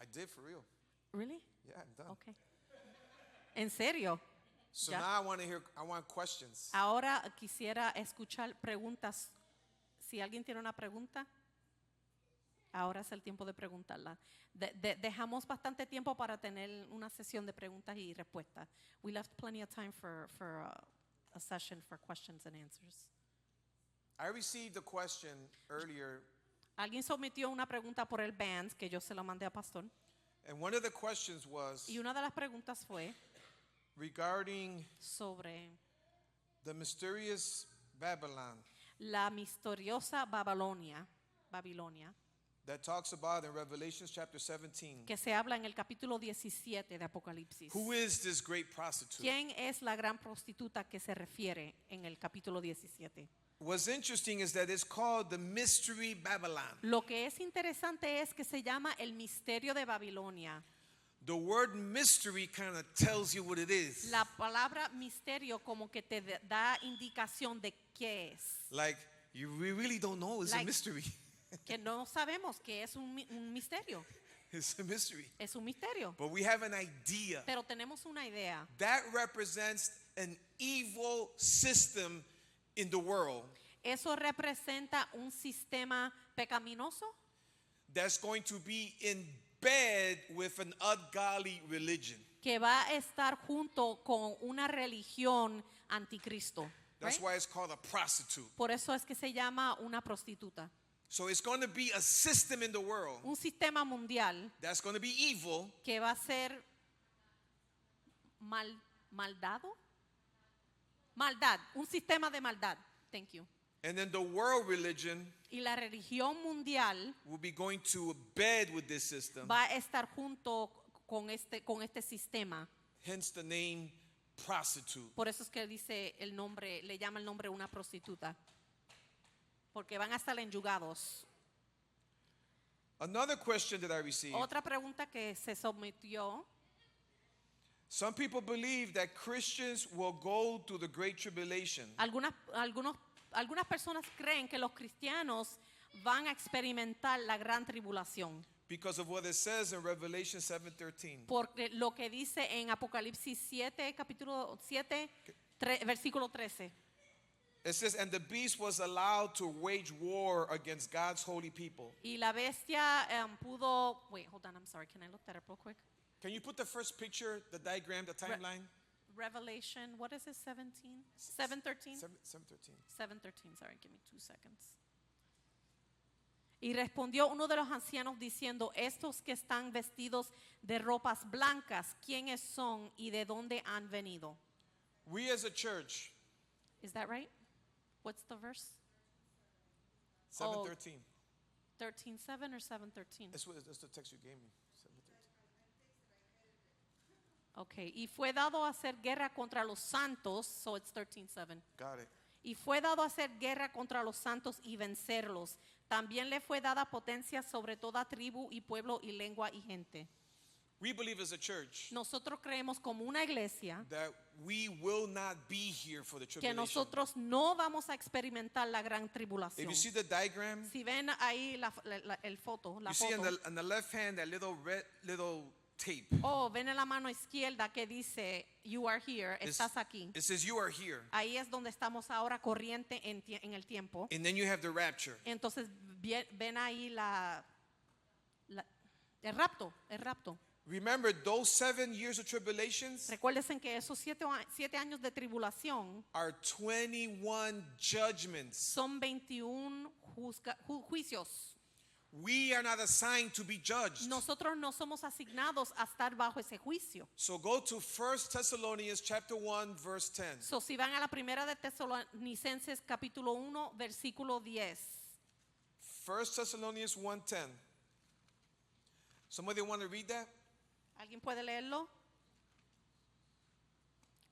I did for real. Really? Yeah, I'm done. Okay. ¿En serio? So Ya. now I want questions. Ahora quisiera escuchar preguntas. Si alguien tiene una pregunta, ahora es el tiempo de preguntarla. Dejamos bastante tiempo para tener una sesión de preguntas y respuestas. We left plenty of time for a session for questions and answers. I received a question earlier, Alguien sometió una pregunta por el band que yo se la mandé a Pastor. and one of the questions was Y una de las preguntas fue regarding sobre the mysterious Babylon la misteriosa Babilonia that talks about in Revelation chapter 17. que se habla en el capítulo 17 de Apocalipsis. Who is this great prostitute? ¿Quién es la gran prostituta que se refiere en el capítulo 17? What's interesting is that it's called the Mystery Babylon. Lo que es interesante es que se llama el misterio de Babilonia. The word mystery kind of tells you what it is. La palabra misterio como que te da indicación de qué es. Like, we really don't know. It's a Like- mystery. Que no sabemos que es un misterio. It's a mystery. Es un misterio. But we have an idea. Pero tenemos una idea. That represents an evil system in the world Eso representa un sistema pecaminoso that's going to be in bed with an ungodly religion. que va a estar junto con una religión anticristo. That's Right? why it's called a prostitute. Por eso es que se llama una prostituta. So it's going to be a system in the world Un sistema mundial that's going to be evil, que va a ser maldad, un sistema de maldad. Thank you. and then the world religion Y la religión mundial will be going to bed with this system. va a estar junto con este sistema. Hence the name prostitute. Por eso es que dice el nombre, le llama el nombre una prostituta. Porque van a estar enyugados. Another question that I received. Otra pregunta que se sometió. Some people believe that Christians will go through the great tribulation Algunas personas creen que los cristianos van a experimentar la gran tribulación. because of what it says in Revelation 7:13. Porque lo que dice en Apocalipsis 7, capítulo 7, versículo 13. It says, and the beast was allowed to wage war against God's holy people. Y la bestia pudo. Wait, hold on, I'm sorry. Can I look that up real quick? Can you put the first picture, the diagram, the timeline? Revelation, what is it, 17? 7:13? 7:13. 7:13, sorry, give me 2 seconds. Y respondió uno de los ancianos diciendo, estos que están vestidos de ropas blancas, ¿quiénes son y de dónde han venido? We as a church, Is that right? What's the verse? 7:13. 13:7 or 7:13? That's the text you gave me. 7:13. Okay, y fue dado a hacer guerra contra los santos, so it's 13:7. Got it. Y fue dado a hacer guerra contra los santos y vencerlos. También le fue dada potencia sobre toda tribu y pueblo y lengua y gente. We believe as a church Nosotros creemos como una iglesia that we will not be here for the que tribulation. nosotros no vamos a experimentar la gran If tribulación. you see the diagram, Si ven ahí la foto, you see foto. on the left hand that little tape. Oh, ven en la mano izquierda que dice, you are here, It's- estás aquí. It says you are here. Ahí es donde estamos ahora corriente en el tiempo. And then you have the rapture. Entonces ven ahí el rapto. Remember, those 7 years of tribulations Recuérdense que esos 7 años de tribulación are 21 judgments. son 21 juicios. We are not assigned to be judged. Nosotros no somos asignados a estar bajo ese juicio. So go to 1 Thessalonians chapter 1 verse 10. So, si van a la primera de Tesalonicenses capítulo 1 versículo 10. 1 Thessalonians 1:10. Somebody want to read that? ¿Alguien puede leerlo?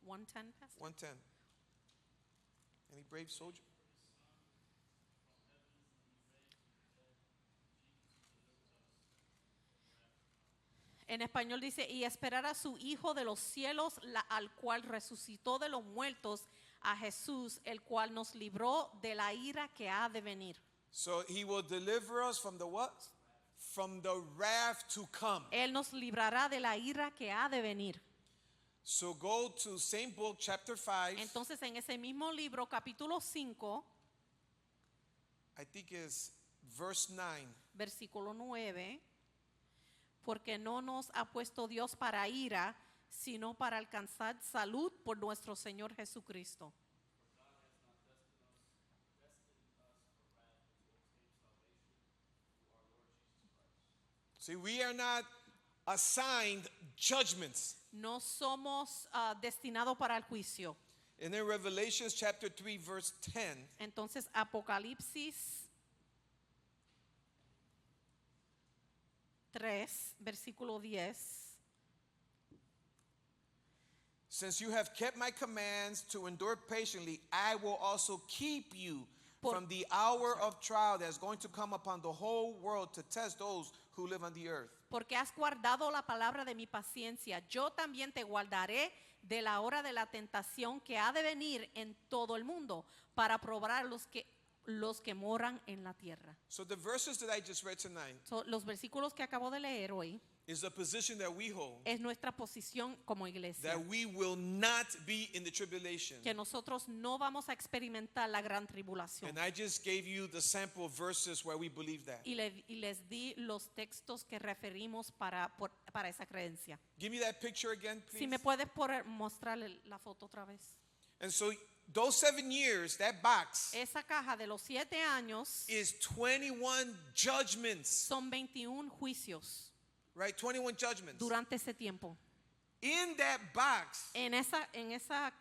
1:10, Pastor? 1:10. Any brave soldier? En español dice, y esperar a su Hijo de los cielos, al cual resucitó de los muertos, a Jesús, el cual nos libró de la ira que ha de venir. So he will deliver us from the what? From the wrath to come. Él nos librará de la ira que ha de venir. So go to same book chapter 5. Entonces, en ese mismo libro, capítulo 5, I think is verse 9. versículo 9, porque no nos ha puesto Dios para ira, sino para alcanzar salud por nuestro Señor Jesucristo. See, we are not assigned judgments. No somos destinados para el juicio. And then Revelations chapter 3 verse 10. Entonces, Apocalipsis 3, versículo 10. Since you have kept my commands to endure patiently, I will also keep you from the hour of trial that is going to come upon the whole world to test those who live on the earth. Porque has guardado la palabra de mi paciencia, yo también te guardaré de la hora de la tentación que ha de venir en todo el mundo, para probar los que moran en la tierra. So the verses that I just read tonight So, los versículos que acabo de leer hoy is a position that we hold, es nuestra posición como iglesia. that we will not be in the tribulation. Que nosotros no vamos a experimentar la gran tribulación. And I just gave you the sample verses where we believe that. Y les di los textos que referimos para esa creencia. Give me that picture again, please. Si me puedes mostrar la foto otra vez. And so those 7 years, that box Esa caja de los 7 años is 21 judgments, son 21 juicios right? 21 judgments. durante ese tiempo. In that box, En esa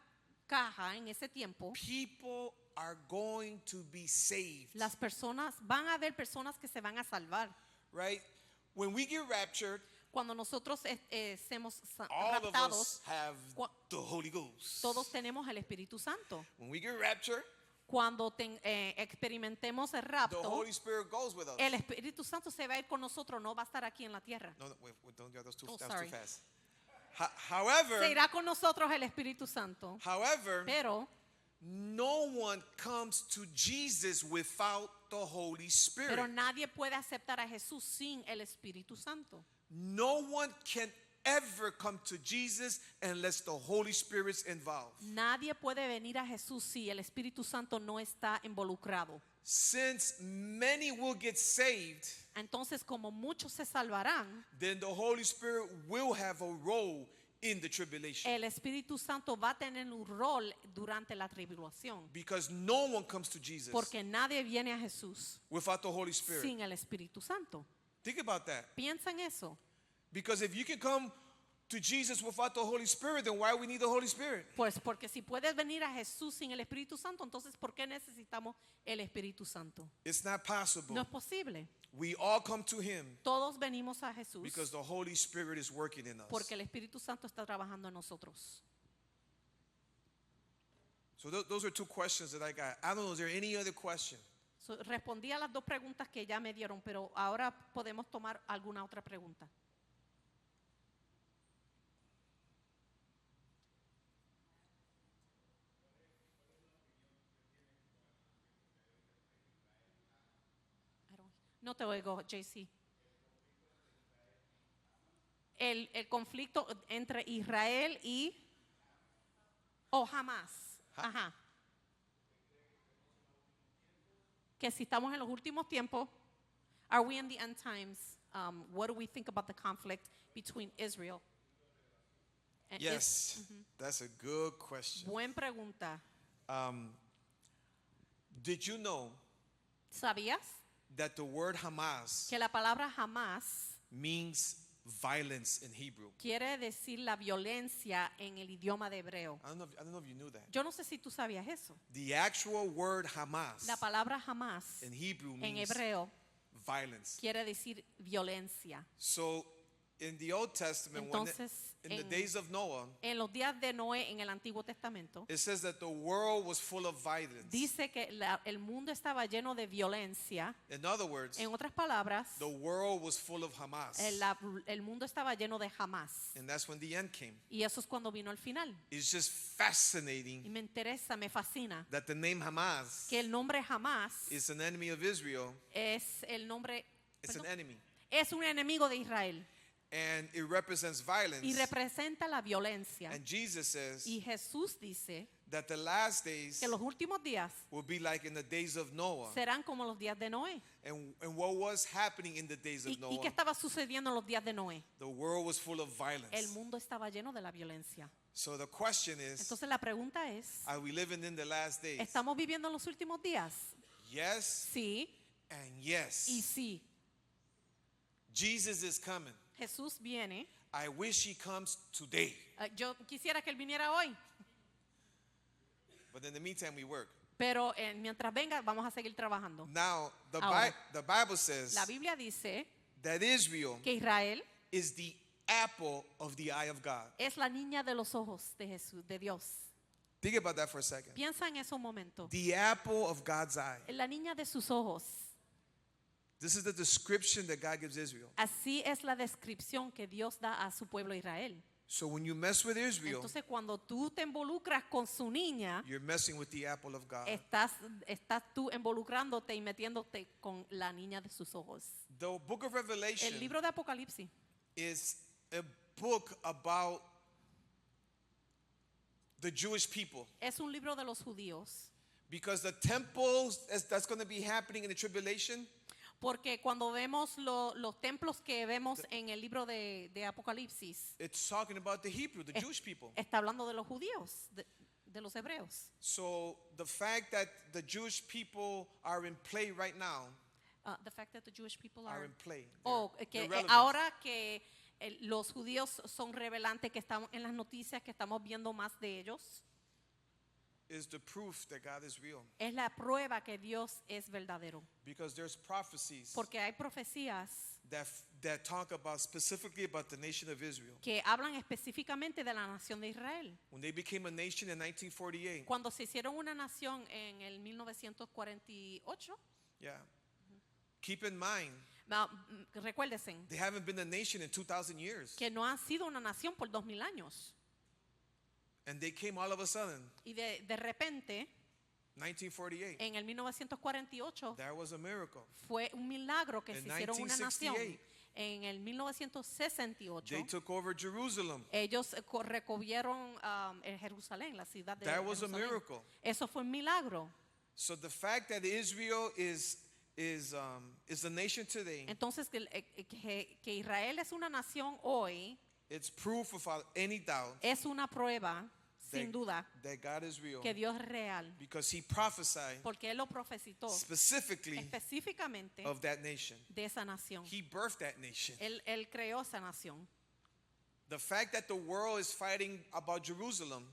caja, en ese tiempo, people are going to be saved, van a haber personas que se van a salvar. right? When we get raptured, Cuando nosotros seamos all of raptados, us have Cu- the Holy Ghost. todos tenemos el Espíritu Santo. When we get raptured, Cuando experimentemos el the rapto, Holy Spirit goes with us. el Espíritu Santo se va a ir con nosotros, no va a estar aquí en la tierra. No, wait, don't do that. That's too, Oh, that was sorry. too fast. However, Se irá con nosotros el Espíritu Santo. Pero no one comes to Jesus without the Holy Spirit. Pero nadie puede aceptar a Jesús sin el Espíritu Santo. No one can ever come to Jesus unless the Holy Spirit's involved. Nadie puede venir a Jesús si el Espíritu Santo no está involucrado. Since many will get saved, Entonces, como muchos se salvarán, then the Holy Spirit will have a role in the tribulation. el Espíritu Santo va a tener un rol durante la tribulación. Because no one comes to Jesus Porque nadie viene a Jesús without the Holy Spirit. sin el Espíritu Santo. Think about that. Piensa en eso. Because if you can come to Jesus without the Holy Spirit, then why we need the Holy Spirit? Pues porque si puedes venir a Jesús sin el Espíritu Santo, entonces ¿por qué necesitamos el Espíritu Santo? It's not possible. No es posible. We all come to Him Todos venimos a Jesús because the Holy Spirit is working in us. porque el Espíritu Santo está trabajando en nosotros. So those are 2 questions that I got. I don't know, is there any other question? Respondí a las 2 preguntas que ya me dieron, pero ahora podemos tomar alguna otra pregunta. No te oigo, JC. El conflicto entre Israel y Hamas. Ajá. Que si estamos en los últimos tiempos, are we in the end times? What do we think about the conflict between Israel and Yes, that's a good question. Buena pregunta. Did you know ¿Sabías that the word Hamas que la palabra Hamas means violence in Hebrew? quiere decir la violencia en el idioma de hebreo? I don't know if you knew that. Yo no sé si tú sabías eso. The actual word Hamas La palabra Hamas in Hebrew en means hebreo violence. quiere decir violencia. So in the Old Testament, Entonces, in the days of Noah, En los días de Noé en el Antiguo Testamento, it says that the world was full of violence. dice que el mundo estaba lleno de violencia. In other words, En otras palabras, the world was full of Hamas. el mundo estaba lleno de Hamas. And that's when the end came. Y eso es cuando vino al final. It's just Y fascinating me interesa, me fascina that the name Hamas que el nombre Hamas is an enemy of Israel. es el nombre, It's an enemy. es un enemigo de Israel And it represents violence. y representa la violencia. And Jesus says Y Jesús dice that the last days que los últimos días will be like in the days of Noah. serán como los días de Noé. And what was happening in the days of ¿Y qué Noah? estaba sucediendo en los días de Noé? The world was full of El violence. mundo estaba lleno de la violencia. So the question is, Entonces la pregunta es, are we living in the last days? ¿estamos viviendo en los últimos días? Yes Sí and y yes. sí. Jesus is coming. Jesús viene. I wish He comes today. Yo quisiera que él viniera hoy, But in the meantime, we work. pero mientras venga vamos a seguir trabajando. Now, Ahora. the Bible says La Biblia dice that Israel que Israel is the apple of the eye of God. es la niña de los ojos de Jesús, de Dios. Think about that for a second. Piensa en eso un momento. The apple of God's eye. La niña de sus ojos. This is the description that God gives Israel. Así es la descripción que Dios da a su pueblo Israel. So when you mess with Israel, Entonces cuando tú te involucras con su niña, you're messing with the apple of God. estás tú involucrándote y metiéndote con la niña de sus ojos. The book of Revelation El libro de Apocalipsis is a book about the Jewish people. Es un libro de los judíos. Because the temples that's going to be happening in the tribulation, Porque cuando vemos los templos que vemos en el libro de Apocalipsis, it's talking about the Hebrew, the Jewish people. está hablando de los judíos, de los hebreos. So the fact that the Jewish people are in play right now, The fact that the Jewish people are are... in play. Oh, They're que relevant. ahora que los judíos son revelantes, que estamos en las noticias, que estamos viendo más de ellos, Is the proof that God is real. es la prueba que Dios es verdadero. Because there's prophecies Porque hay profecías that talk about specifically about the nation of Israel. que hablan específicamente de la nación de Israel. When they became a nation in 1948, Cuando se hicieron una nación en el 1948, yeah. Keep in mind, recuérdense they haven't been a nation in 2,000 years. que no han sido una nación por 2000 años. And they came all of a sudden, Y de repente, 1948. en el 1948, That was a miracle. fue un milagro que In se hicieron una nación. 1968, En el 1968, they took over Jerusalem. ellos recogieron Jerusalén, la ciudad de That was a Jerusalén. miracle. Eso fue un milagro. So the fact that Israel is a nation today, Entonces, que Israel es una nación hoy, it's proof without any doubt es una prueba, sin duda, that God is real. que Dios es real. Because he prophesied Porque Él lo profetizó specifically específicamente of that nation. de esa nación. He birthed that nation. Él creó esa nación. The fact that the world is fighting about Jerusalem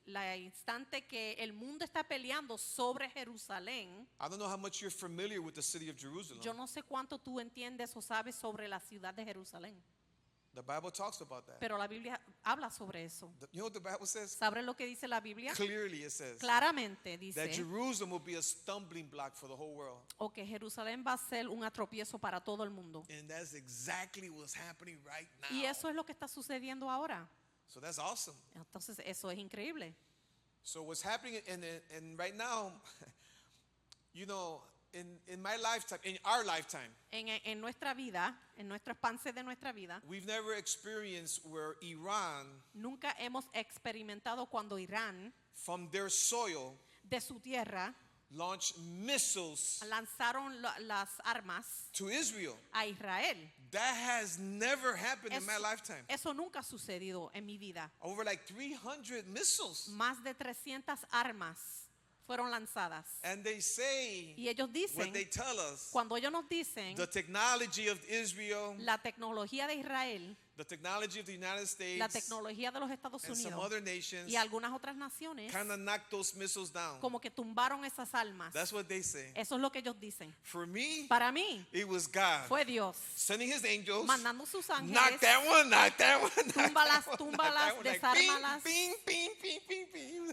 La instante que el mundo está peleando sobre Jerusalén, I don't know how much you're familiar with the city of Jerusalem. yo no sé cuánto tú entiendes o sabes sobre la ciudad de Jerusalén, The Bible talks about that. pero la Biblia habla sobre eso. You know what the Bible says? ¿Sabes lo que dice la Biblia? Clearly it says Claramente that dice Jerusalem will be a stumbling block for the whole world. o que Jerusalén va a ser un atropiezo para todo el mundo. And that's exactly what's happening right now. Y eso es lo que está sucediendo ahora. So that's awesome. Entonces eso es increíble. So what's happening and right now, you know, in my lifetime, in our lifetime, En nuestra vida, en nuestro avance de nuestra vida, we've never experienced where Iran, nunca hemos experimentado cuando Irán, from their soil, de su tierra, launched missiles lanzaron las armas to Israel. a Israel. That has never happened in my lifetime. Eso nunca ha sucedido en mi vida. Over like 300 missiles. Más de 300 armas fueron lanzadas. And they say, Y ellos dicen, when they tell us, cuando ellos nos dicen, the technology of Israel, la tecnología de Israel, the technology of the United States, la tecnología de los Estados and some Unidos other nations y algunas otras naciones, kind of knocked those missiles down. como que tumbaron esas almas. That's what they say. Eso es lo que ellos dicen. For me, Para mí, it was God fue Dios sending his angels. mandando sus Knock ángeles, that one, knock that one, knock túmbalas, that one, knock túmbalas, that one, like, desármalas. bing, bing, bing, bing, bing, bing.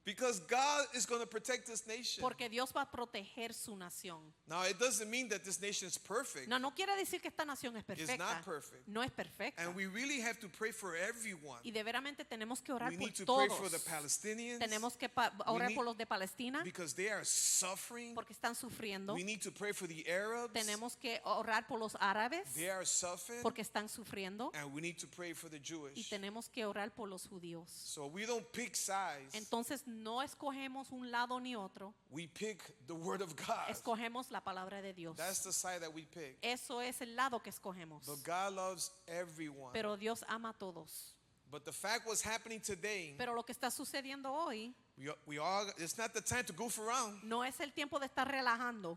Because God is going to protect this nation. Porque Dios va a proteger su nación. Now, it doesn't mean that this nation is perfect. No quiere decir que esta nación es It's perfecta. not perfect. No es perfecta. And we really have to pray for everyone. Y de veramente tenemos que orar We por need to pray todos. for the Palestinians Tenemos que orar need- por los de Palestina because they are suffering. porque están sufriendo. We need to pray for the Arabs. Tenemos que orar por los árabes They are suffering. porque están sufriendo. And we need to pray for the Y Jewish. tenemos que orar por los judíos. So we don't pick sides. Entonces no escogemos un lado ni otro. We pick the word of God. Escogemos la palabra de Dios. That's the side that we pick. Eso es el lado que escogemos. But God loves everyone. Pero Dios ama a todos. But the fact what's happening today, Pero lo que está sucediendo hoy we all, it's not the time to goof around. no es el tiempo de estar relajando.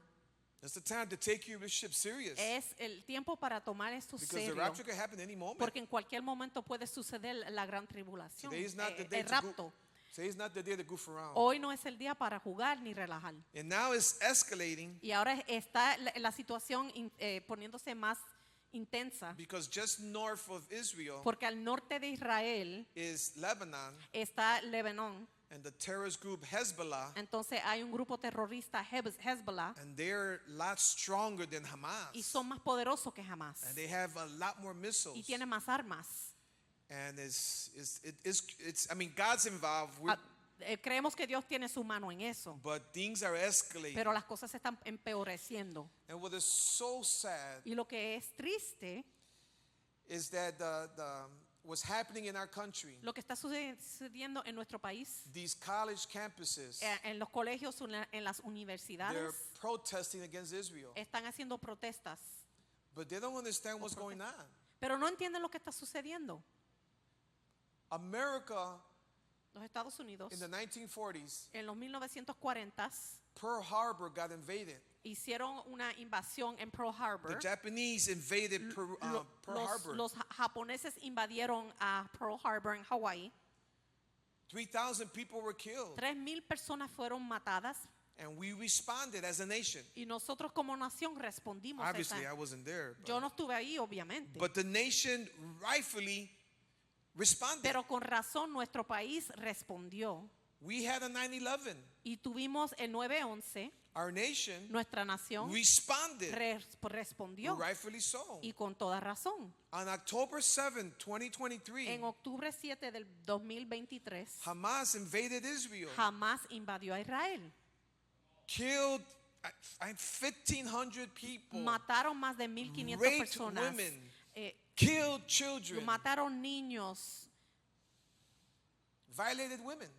It's the time to take your relationship serious. Es el tiempo para tomar esto Because the serio. rapture can happen any moment. Porque en cualquier momento puede suceder la gran tribulación. Today is not the day El to rapto. Today is not the day to goof around. Hoy no es el día para jugar ni relajar. And now it's escalating Y ahora está la situación poniéndose más intensa. because just north of Israel Porque al norte de Israel is Lebanon está Lebanon. and the terrorist group Hezbollah, Entonces hay un grupo terrorista, Hezbollah, and they're a lot stronger than Hamas. y son más poderosos que jamás. And they have a lot more missiles. Y tienen más armas. And it's I mean, God's involved. creemos que Dios tiene su mano en eso, but things are escalating. pero las cosas se están empeoreciendo. And what is so sad Y lo que es triste, is that what's happening in our country, lo que está sucediendo en nuestro país, these college campuses, en los colegios, en las they're universidades, protesting against Israel. están haciendo protestas, But they don't understand what's going on. pero no entienden lo que está sucediendo. America Los Estados Unidos, in the 1940s, en los 1940s, Pearl Harbor got invaded. hicieron una invasión en Pearl The Harbor. Japanese invaded Pearl Harbor. Los japoneses invadieron a Pearl Harbor en Hawaii. 3,000 people were killed. 3,000 personas fueron matadas And we responded as a nation. y nosotros como nación respondimos. Obviously, I wasn't there. Yo no estuve ahí, obviamente. But the nation rightfully responded. Pero con razón nuestro país respondió. We had a 9/11. Y tuvimos el 9/11, Our nation nuestra nación responded. respondió. Rightfully so. Y con toda razón. On October 7, 2023, En octubre 7 del 2023, Hamas invaded Israel. Hamas invadió a Israel. Killed 1,500 people. Mataron más de 1,500 Raped personas. women. Eh, Killed children. mataron niños, Violated women.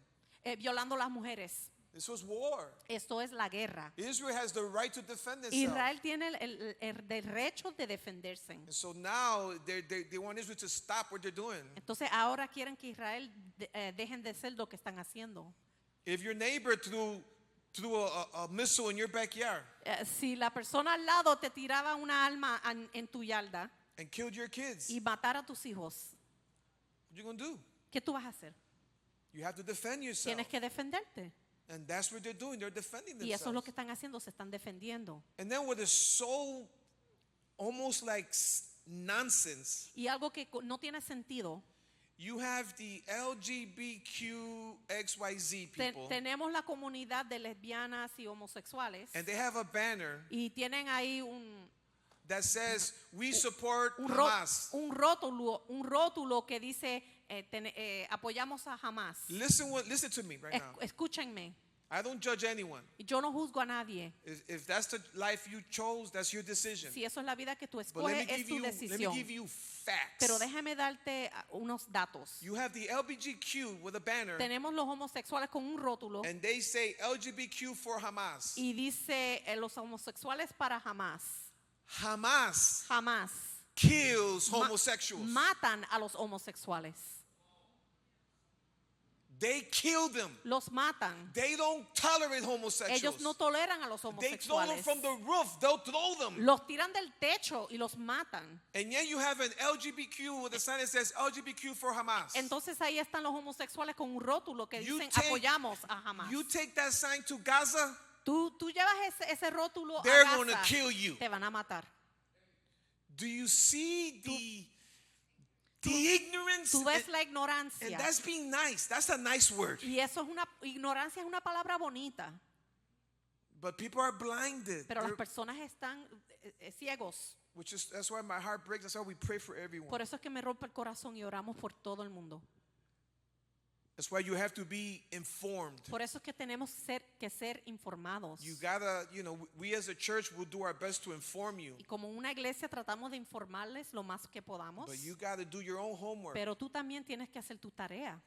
violando a las mujeres. This was war. Esto es la guerra. Israel has the right to defend itself. Israel tiene el derecho de defenderse. And so now they want Israel to stop what they're doing. Entonces ahora quieren que Israel dejen de ser lo que están haciendo. If your neighbor threw a missile in your backyard Si la persona al lado te tiraba una arma en tu yarda and killed your kids, y matara a tus hijos, what you going to do? ¿qué tú vas a hacer? You have to defend yourself. Tienes que defenderte. And that's what they're doing. They're defending Y eso es lo themselves. que están haciendo, se están defendiendo. And then what is so almost like nonsense, Y algo que no tiene sentido, you have the LGBTQXYZ people, tenemos la comunidad de lesbianas y homosexuales and they have a banner y tienen ahí un that says, we support un Hamas. rótulo que dice apoyamos a Hamas. Listen to me right now. Escúchenme, I don't judge anyone. yo no juzgo a nadie. If that's the life you chose, that's your decision. Si eso es la vida que tú But let escoges, me es tu let me decisión. give you facts. Pero déjame darte unos datos. You have the LGBTQ with a banner, Tenemos los homosexuales con un rótulo and they say LGBTQ for Hamas. y dice los homosexuales para Hamas. Hamas Hamas kills homosexuals. matan a los homosexuales. They kill them. Los matan. They don't tolerate homosexuals. Ellos no toleran a los They throw them homosexuales. from the roof. They'll throw them. Los tiran del techo y los matan. And yet you have an LGBTQ with a sign that says LGBTQ for Hamas. Entonces ahí están los homosexuales con un rótulo que You dicen take- apoyamos a Hamas. You take that sign to Gaza, Tú llevas ese rótulo they're a going to Gaza, kill you. te van a matar. Do you see the ignorance? Tú ves la And ignorancia. that's being nice. That's a nice word. Y eso es ignorancia es una palabra bonita, But people are blinded. pero las They're- personas están ciegos. That's why my heart breaks. That's why we pray for everyone. Por eso es que me rompe el corazón y oramos por todo el mundo. That's why you have to be informed. Por eso es que tenemos que ser informados. You gotta, we as a church will do our best to inform you. Y como una iglesia tratamos de informarles lo más que podamos. But you gotta do your own homework. Pero tú también tienes que hacer tu tarea.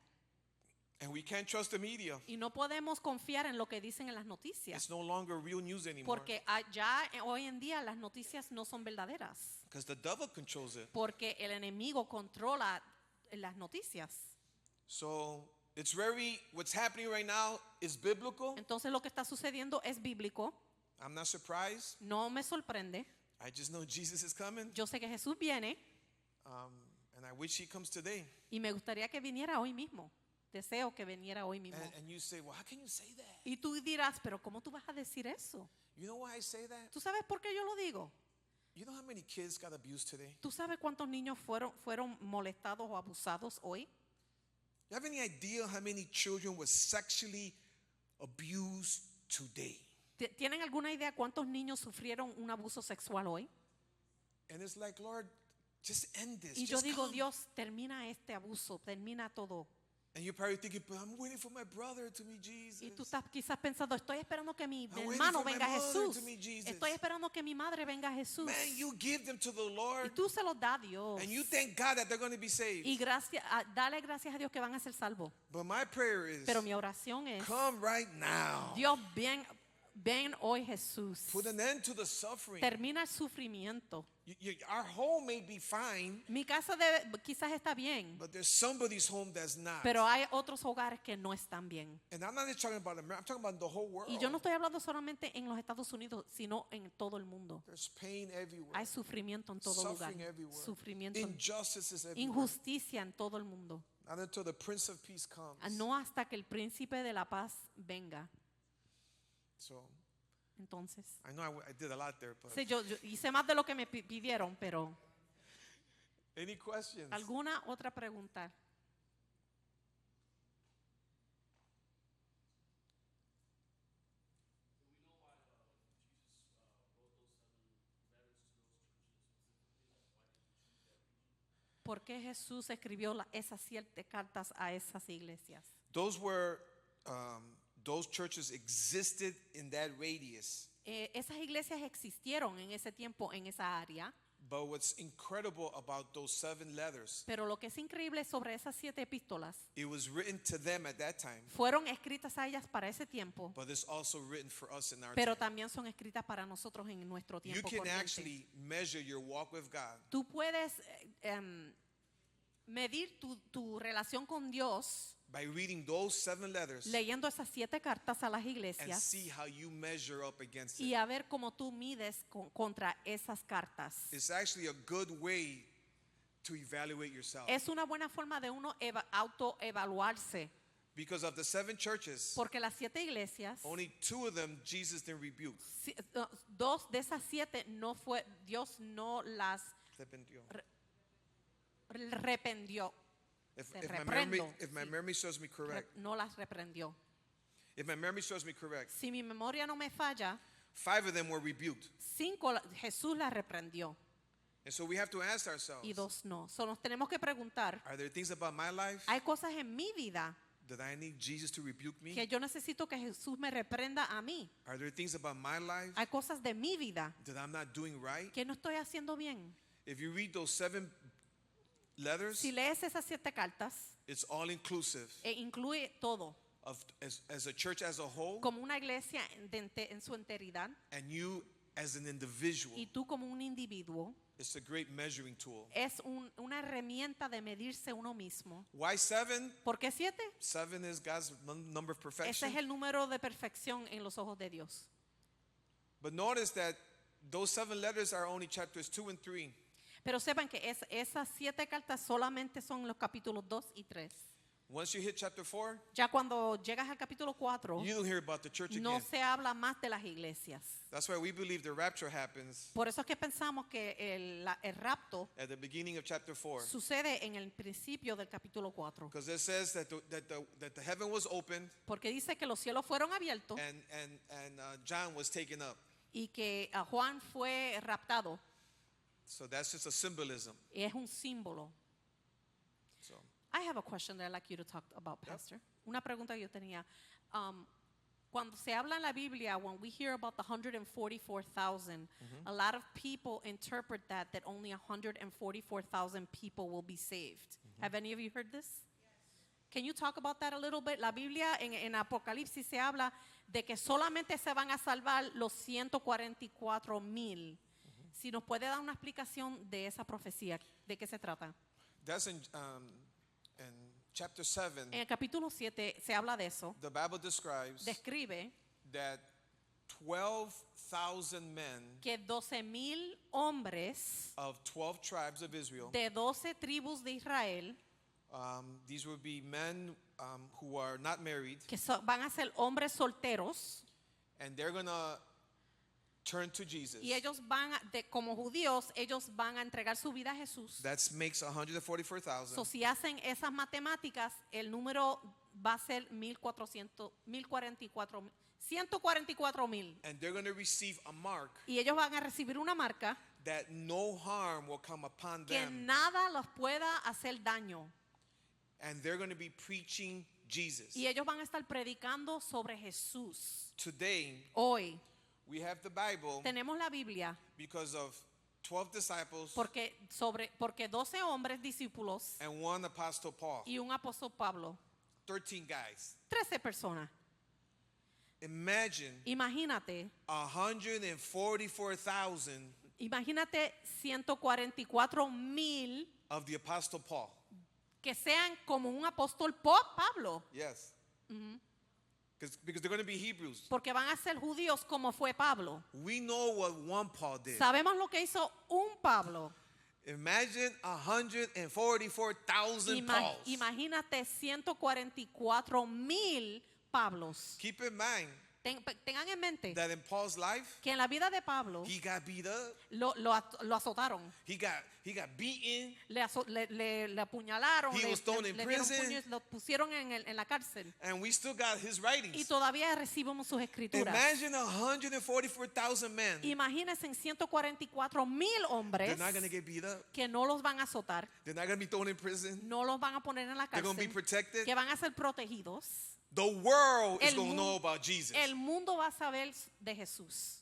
And we can't trust the media. Y no podemos confiar en lo que dicen en las noticias. It's no longer real news anymore. Porque ya hoy en día las noticias no son verdaderas. Because the devil controls it. Porque el enemigo controla las noticias. So what's happening right now is biblical. Entonces lo que está sucediendo es bíblico. I'm not surprised. No me sorprende. I just know Jesus is coming. Yo sé que Jesús viene And I wish he comes today. y me gustaría que viniera hoy mismo. Deseo que viniera hoy mismo. And you say, well, how can you say that? Y tú dirás, pero ¿cómo tú vas a decir eso? You know why I say that? ¿Tú sabes por qué yo lo digo? You know how many kids got abused today? ¿Tú sabes cuántos niños fueron molestados o abusados hoy? You have any idea how many children were sexually abused today? ¿Tienen alguna idea cuántos niños sufrieron un abuso sexual hoy? And it's like, Lord, just end this. Y yo Just digo, come. Dios, termina este abuso, termina todo. And you're probably thinking, but I'm waiting for my brother to meet Jesus. Y tú estás quizás pensando, estoy esperando que mi waiting hermano for my venga a mother Jesús. to meet Jesus. Estoy esperando que mi madre venga a Jesús. Man, you give them to the Y Lord, tú se los da a Dios. and you thank God that they're going to be saved. Y dale gracias a Dios que van a ser salvos. But my prayer is, Pero mi oración es, come right now. Dios, ven hoy Jesús. Put an end to the suffering. Termina el sufrimiento. Our home may be fine, Mi casa quizás está bien, but there's somebody's home that's not. pero hay otros hogares que no están bien. And I'm not just talking about America, I'm talking about the whole world. Y yo no estoy hablando solamente en los Estados Unidos, sino en todo el mundo. There's pain everywhere. Hay sufrimiento en todo lugar. Suffering everywhere. Sufrimiento, Injustices everywhere. injusticia en todo el mundo. Not until the Prince of Peace comes. No hasta que el príncipe de la paz venga. So Entonces, I know I did a lot there, but sí, yo hice más de lo que me pidieron, pero any questions? ¿alguna otra pregunta? ¿Por qué Jesús escribió esas 7 cartas a esas iglesias? Those churches existed in that radius. Esas iglesias existieron en ese tiempo, en esa área. But what's incredible about those 7 letters, Pero lo que es increíble sobre esas 7 epístolas, it was written to them at that time, fueron escritas a ellas para ese tiempo, but it's also written for us in our pero time. también son escritas para nosotros en nuestro You tiempo can corriente. actually measure your walk with God Tú puedes medir tu relación con Dios by reading those 7 letters leyendo esas 7 cartas a las and iglesias see how you measure up against y it. a ver cómo tú mides contra esas cartas. It's actually a good way to evaluate yourself. Es una buena forma de uno autoevaluarse, Because of the 7 churches, porque las 7 iglesias, only 2 of them Jesus didn't rebuke. 2 de esas 7 Dios no las reprendió. If Te my reprendo, memory serves me correct, No las reprendió. if my memory serves me correct, Si mi memoria no me falla, 5 of them were rebuked. 5 Jesús las reprendió And so we have to ask ourselves, y 2 no. Nos tenemos que preguntar, are there things about my life hay cosas en mi vida that I need Jesus to rebuke me? que yo necesito que Jesús me reprenda a mí. Are there things about my life Hay cosas de mi vida that I'm not doing right? que no estoy haciendo bien. If you read those 7 letters, Si lees esas 7 cartas, it's all inclusive incluye todo, of as a church as a whole, como una iglesia en su enteridad, and you as an individual. y tú como un individuo. It's a great measuring tool. Es una herramienta de medirse uno mismo. Why 7? ¿Por qué 7? 7 is God's number of Ese perfection. es el número de perfección en los ojos de Dios. But notice that those 7 letters are only chapters 2 and 3. Pero sepan que esas 7 cartas solamente son los capítulos 2 y 3. Once you hit chapter 4, Ya cuando llegas al capítulo 4, you don't hear about the church no again. se habla más de las iglesias. That's why we believe the rapture happens Por eso es que pensamos que el rapto at the beginning of chapter 4. sucede en el principio del capítulo 4. Because it says that the heaven was opened Porque dice que los cielos fueron abiertos and John was taken up. y que Juan fue raptado. So that's just a symbolism. Es un símbolo. So I have a question that I'd like you to talk about, Pastor. Una pregunta que yo tenía. Cuando se habla en la Biblia, when we hear about the 144,000, a lot of people interpret that only 144,000 people will be saved. Have any of you heard this? Can you talk about that a little bit? La Biblia en Apocalipsis se habla de que solamente se van a salvar los 144,000. Si nos puede dar una explicación de esa profecía, ¿de qué se trata? that's in chapter 7. En el capítulo 7 se habla de eso. The Bible describes Describe that 12,000 men que 12,000 hombres of 12 tribes of Israel, de 12 tribus de Israel, these would be men who are not married, que van a ser hombres solteros, and they're going to turn to Jesus. y ellos como judíos, ellos van a entregar su vida a Jesús. That makes 144,000. So, si hacen esas matemáticas, el número va a ser 144,000. And they're going to receive a mark Y ellos van a recibir una marca that no harm will come upon que them nada los pueda hacer daño and they're going to be preaching Jesus. Y ellos van a estar predicando sobre Jesús. Today, Hoy we have the Bible tenemos la Biblia because of 12 disciples porque 12 hombres discípulos and one apostle Paul. y un apóstol Pablo, 13 guys. 13 personas. Imagine Imagínate 144,000 144,000 of the apostle Paul. que sean como un apóstol Pablo, Yes. Because they're going to be Hebrews. porque van a ser judíos como fue Pablo. We know what one Paul did. Sabemos lo que hizo un Pablo. Imagine 144,000 Pauls. Imagínate 144,000 Pablos. Keep in mind Tengan en mente that in Paul's life, que en la vida de Pablo he got beat up. lo azotaron, He got beaten. le apuñalaron, He was thrown in le dieron prison. puños, lo pusieron en la cárcel. And we still got his Y writings. todavía recibimos sus escrituras. Imagine 144,000 men. Imagínense en 144,000 hombres They're not going to get beat up. que no los van a azotar, They're not going to be thrown in prison. no los van a poner en la They're going to be cárcel, protected. que van a ser protegidos. The world is El going to know mu- about Jesus. El mundo va a saber de Jesús.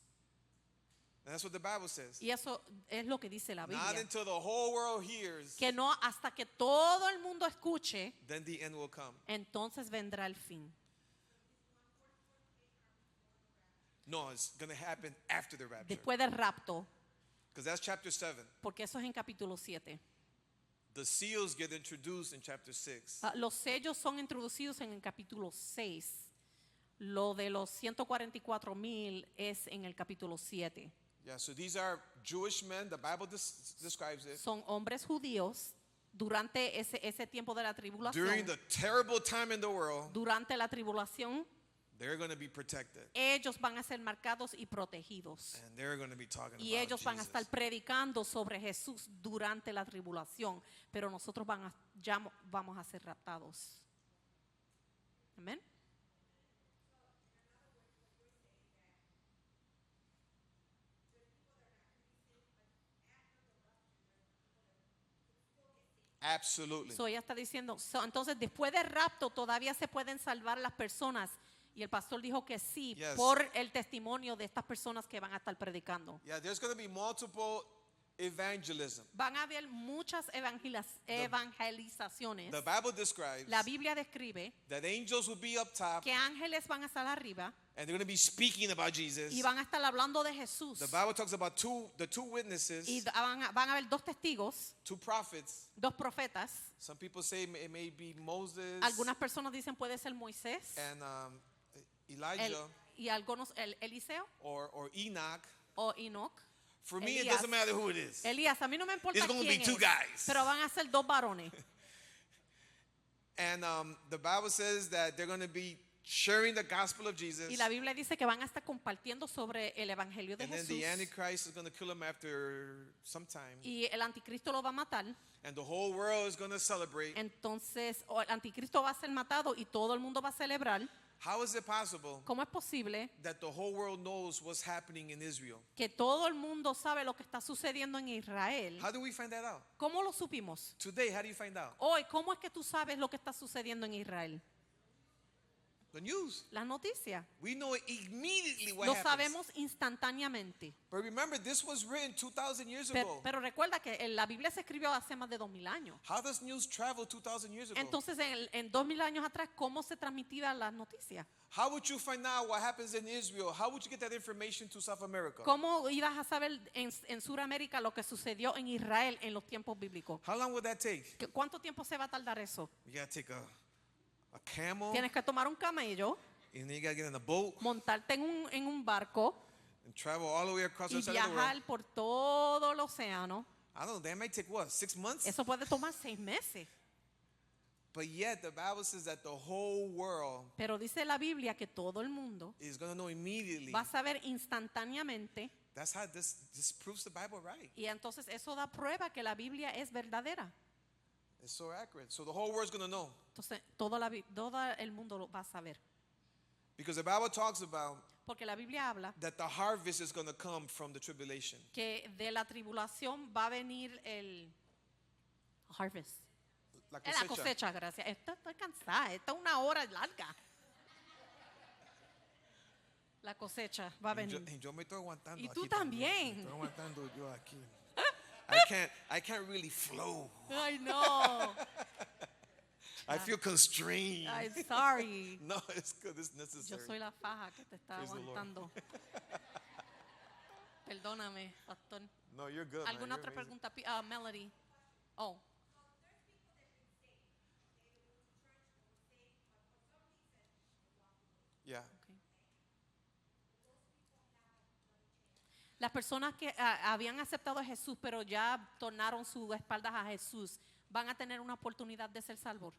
And that's what the Bible says. Y eso es lo que dice la Not Biblia. until the whole world hears, Que no hasta que todo el mundo escuche, then the end will come. entonces vendrá el fin. No, it's going to happen after the rapture. Después del rapto, Because that's chapter 7. porque eso es en capítulo 7. The seals get introduced in chapter 6. Los sellos son introducidos en el capítulo 6. Lo de los 144,000 es en el capítulo 7. Yeah, so these are Jewish men. The Bible describes it. Son hombres judíos durante ese tiempo de la tribulación. During the terrible time in the world, Durante la tribulación, they're going to be protected. ellos van a ser marcados y protegidos. And they're going to be talking Y about ellos van a Jesus. estar predicando sobre Jesús durante la tribulación, pero nosotros ya vamos a ser raptados. Amén. Absolutely. So ella está diciendo, entonces después del rapto todavía se pueden salvar las personas. Y el pastor dijo que sí, Yes. por el testimonio de estas personas que van a estar predicando. Yeah, there's going to be multiple evangelism. Van a haber muchas evangelizaciones. The Bible describes La Biblia describe that angels will be up top que ángeles van a estar arriba and they're going to be speaking about Jesus. y van a estar hablando de Jesús. The Bible talks about the two witnesses, Y van a haber dos testigos, two prophets. dos profetas. Some people say it may be Moses Algunas personas dicen puede ser Moisés and Elijah y algunos Eliseo or Enoch. o Enoch. For me, it Elías. doesn't matter who it is. Elías, a mí no me importa It's gonna quién be two es, guys. pero van a ser dos varones. And the Bible says that they're going to be sharing the gospel of Jesus. Y la Biblia dice que van a estar compartiendo sobre el evangelio de And then Jesús. the Antichrist is going to kill him after some time. Y el anticristo lo va a matar. And the whole world is going to celebrate. Entonces, el anticristo va a ser matado y todo el mundo va a celebrar. How is it possible ¿Cómo es posible that the whole world knows what's happening in Israel? que todo el mundo sabe lo que está sucediendo en Israel? How do we find that out? ¿Cómo lo supimos? Today, how do you find out? Hoy, ¿cómo es que tú sabes lo que está sucediendo en Israel? The news. Las noticias. We know immediately what Lo happens. sabemos instantáneamente. But remember, this was written 2,000 years ago. Pero recuerda que la Biblia se escribió hace más de 2000 años. How does news travel 2,000 years ago? Entonces, en 2000 años atrás, ¿cómo se transmitían las noticias? How would you find out what happens in Israel? How would you get that information to South America? ¿Cómo ibas a saber en Sudamérica lo que sucedió en Israel en los tiempos bíblicos? How long would that take? ¿Cuánto tiempo se va a tardar eso? You gotta take a camel, Tienes que tomar un camello, and then you gotta get in a boat montarte en un barco and travel all the way across the y side of the world. viajar por todo el océano. I don't know, that might take what, 6 months? Eso puede tomar 6 meses. But yet the Bible says that the whole world Pero dice la Biblia que todo el mundo is gonna know immediately. va a saber instantáneamente. That's how this proves the Bible right. Y entonces eso da prueba que la Biblia es verdadera. It's so accurate. So the whole world's gonna know. Entonces todo el mundo lo va a saber. Because the Bible talks about Porque la Biblia habla that the harvest is gonna come from the tribulation. que de la tribulación va a venir el harvest. La La cosecha. cosecha, gracias. Estoy cansada. Esta es una hora larga. La cosecha va a venir. Y yo me estoy aguantando. Y aquí tú también. también. Me estoy aguantando yo aquí. I can't really flow. Ay, no. I feel constrained. I'm sorry. No, it's good. It's Yo necessary. soy la faja que te está Praise the Lord. aguantando. Perdóname, pastor. No, you're good. ¿Alguna man. otra You're amazing. pregunta, Melody? Oh, Yeah. okay. Las personas que habían aceptado a Jesús, pero ya tornaron sus espaldas a Jesús, van a tener una oportunidad de ser salvos.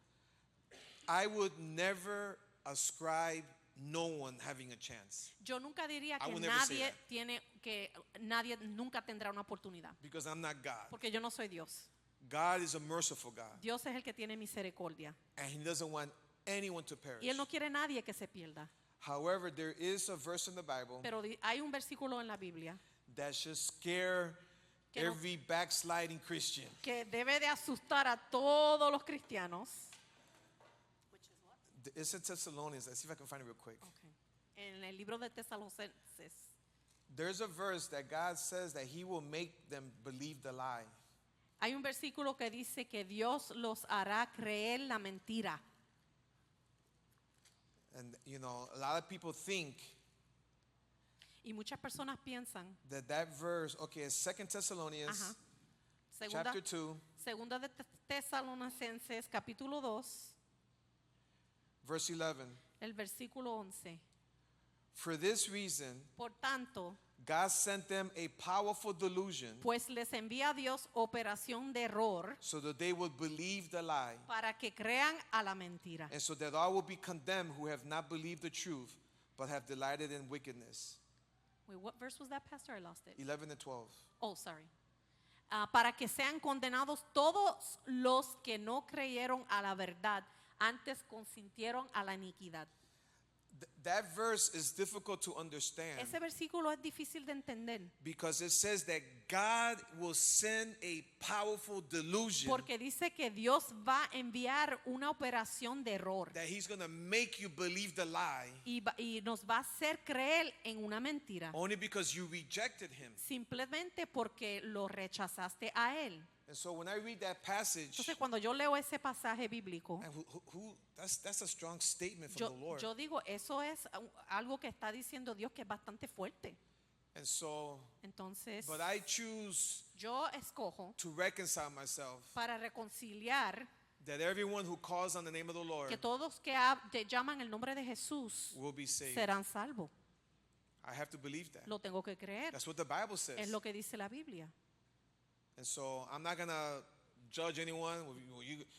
I would never ascribe no one having a chance Yo nunca diría I que would never say nadie nunca tendrá una oportunidad, because I'm not God. porque yo no soy Dios. God is a merciful God, Dios es el que tiene misericordia and He doesn't want anyone to perish. y él no quiere nadie que se pierda. However, there is a verse in the Bible Pero hay un versículo en la Biblia that should scare Que no- every backsliding Christian. que debe de asustar a todos los cristianos. It's in Thessalonians. Let's see if I can find it real quick. Okay. En el libro de Tesalonicenses There's a verse that God says that He will make them believe the lie. hay un versículo que dice que Dios los hará creer la mentira. And you know, a lot of people think Y muchas personas piensan, that verse, okay, it's 2 Thessalonians ajá, segunda, chapter 2, segunda de Tesalonicenses capítulo 2, verse 11. el versículo 11. For this reason, Por tanto, God sent them a powerful delusion pues les envía a Dios operación de error so that they would believe the lie, para que crean a la mentira. and so that all will be condemned who have not believed the truth, but have delighted in wickedness. Wait, what verse was that, Pastor? I lost it. 11 and 12. Oh, sorry. Para que sean condenados todos los que no creyeron a la verdad, antes consintieron a la iniquidad. That verse is difficult to understand Ese versículo es difícil de entender because it says that God will send a powerful delusion porque dice que Dios va a enviar una operación de error that He's going to make you believe the lie y nos va a hacer creer en una mentira only because you rejected Him. simplemente porque lo rechazaste a Él. And so when I read that passage, Entonces cuando yo leo ese pasaje bíblico, and that's a strong statement from the Lord. yo digo, eso es algo que está diciendo Dios que es bastante fuerte. And so, Entonces, but I choose yo escojo to reconcile myself para reconciliar that everyone who calls on the name of the Lord que todos que te llaman el nombre de Jesús will be saved. serán salvos. I have to believe that. Lo tengo que creer. That's what the Bible Es says. lo que dice la Biblia. And so I'm not going to judge anyone.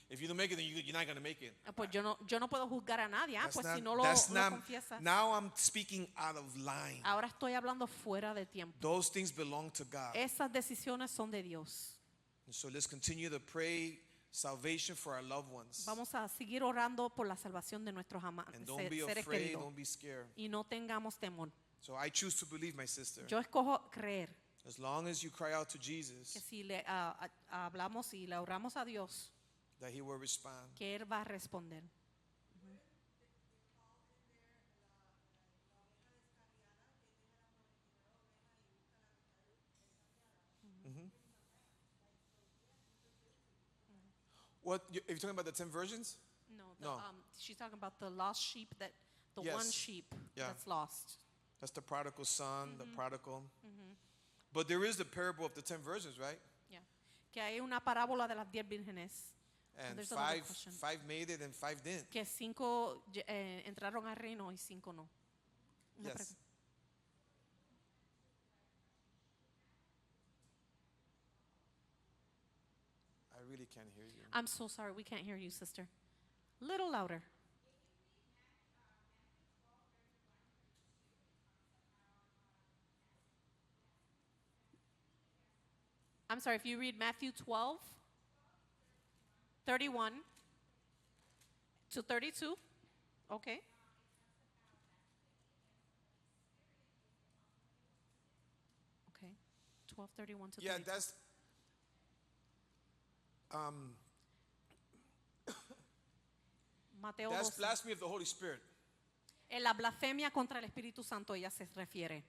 If you don't make it, then you're not going to make it. Pues yo no puedo juzgar a nadie. That's Pues not- si no lo that's not- confiesas. Now I'm speaking out of line. Ahora estoy hablando fuera de tiempo. Those things belong to God. Esas decisiones son de Dios. And so let's continue to pray salvation for our loved ones. Vamos a seguir orando por la salvación de nuestros And don't be seres afraid, queridos. don't be scared. Y no tengamos temor. So I choose to believe, my sister. Yo escojo creer As long as you cry out to que Jesus, si le hablamos y le oramos a Dios, that He will respond. que Él va a responder. What, if you're talking about the 10 virgins? No. She's talking about the lost sheep, the Yes. one sheep Yeah. that's lost. That's the prodigal son, the prodigal. But there is the parable of the 10 virgins, right? Yeah. Que hay una parábola de las 10 vírgenes. And there's another five, question. five made it and 5 didn't. Que 5 entraron al reino y 5 no. Una Yes. pregunta. I really can't hear you. I'm so sorry, we can't hear you, sister. Little louder. I'm sorry, if you read Matthew 12, 31 to 32. Okay. Okay. 12:31 to Yeah, 32. that's Mateo That's 12. blasphemy of the Holy Spirit. En la blasfemia contra el Espíritu Santo ella se refiere.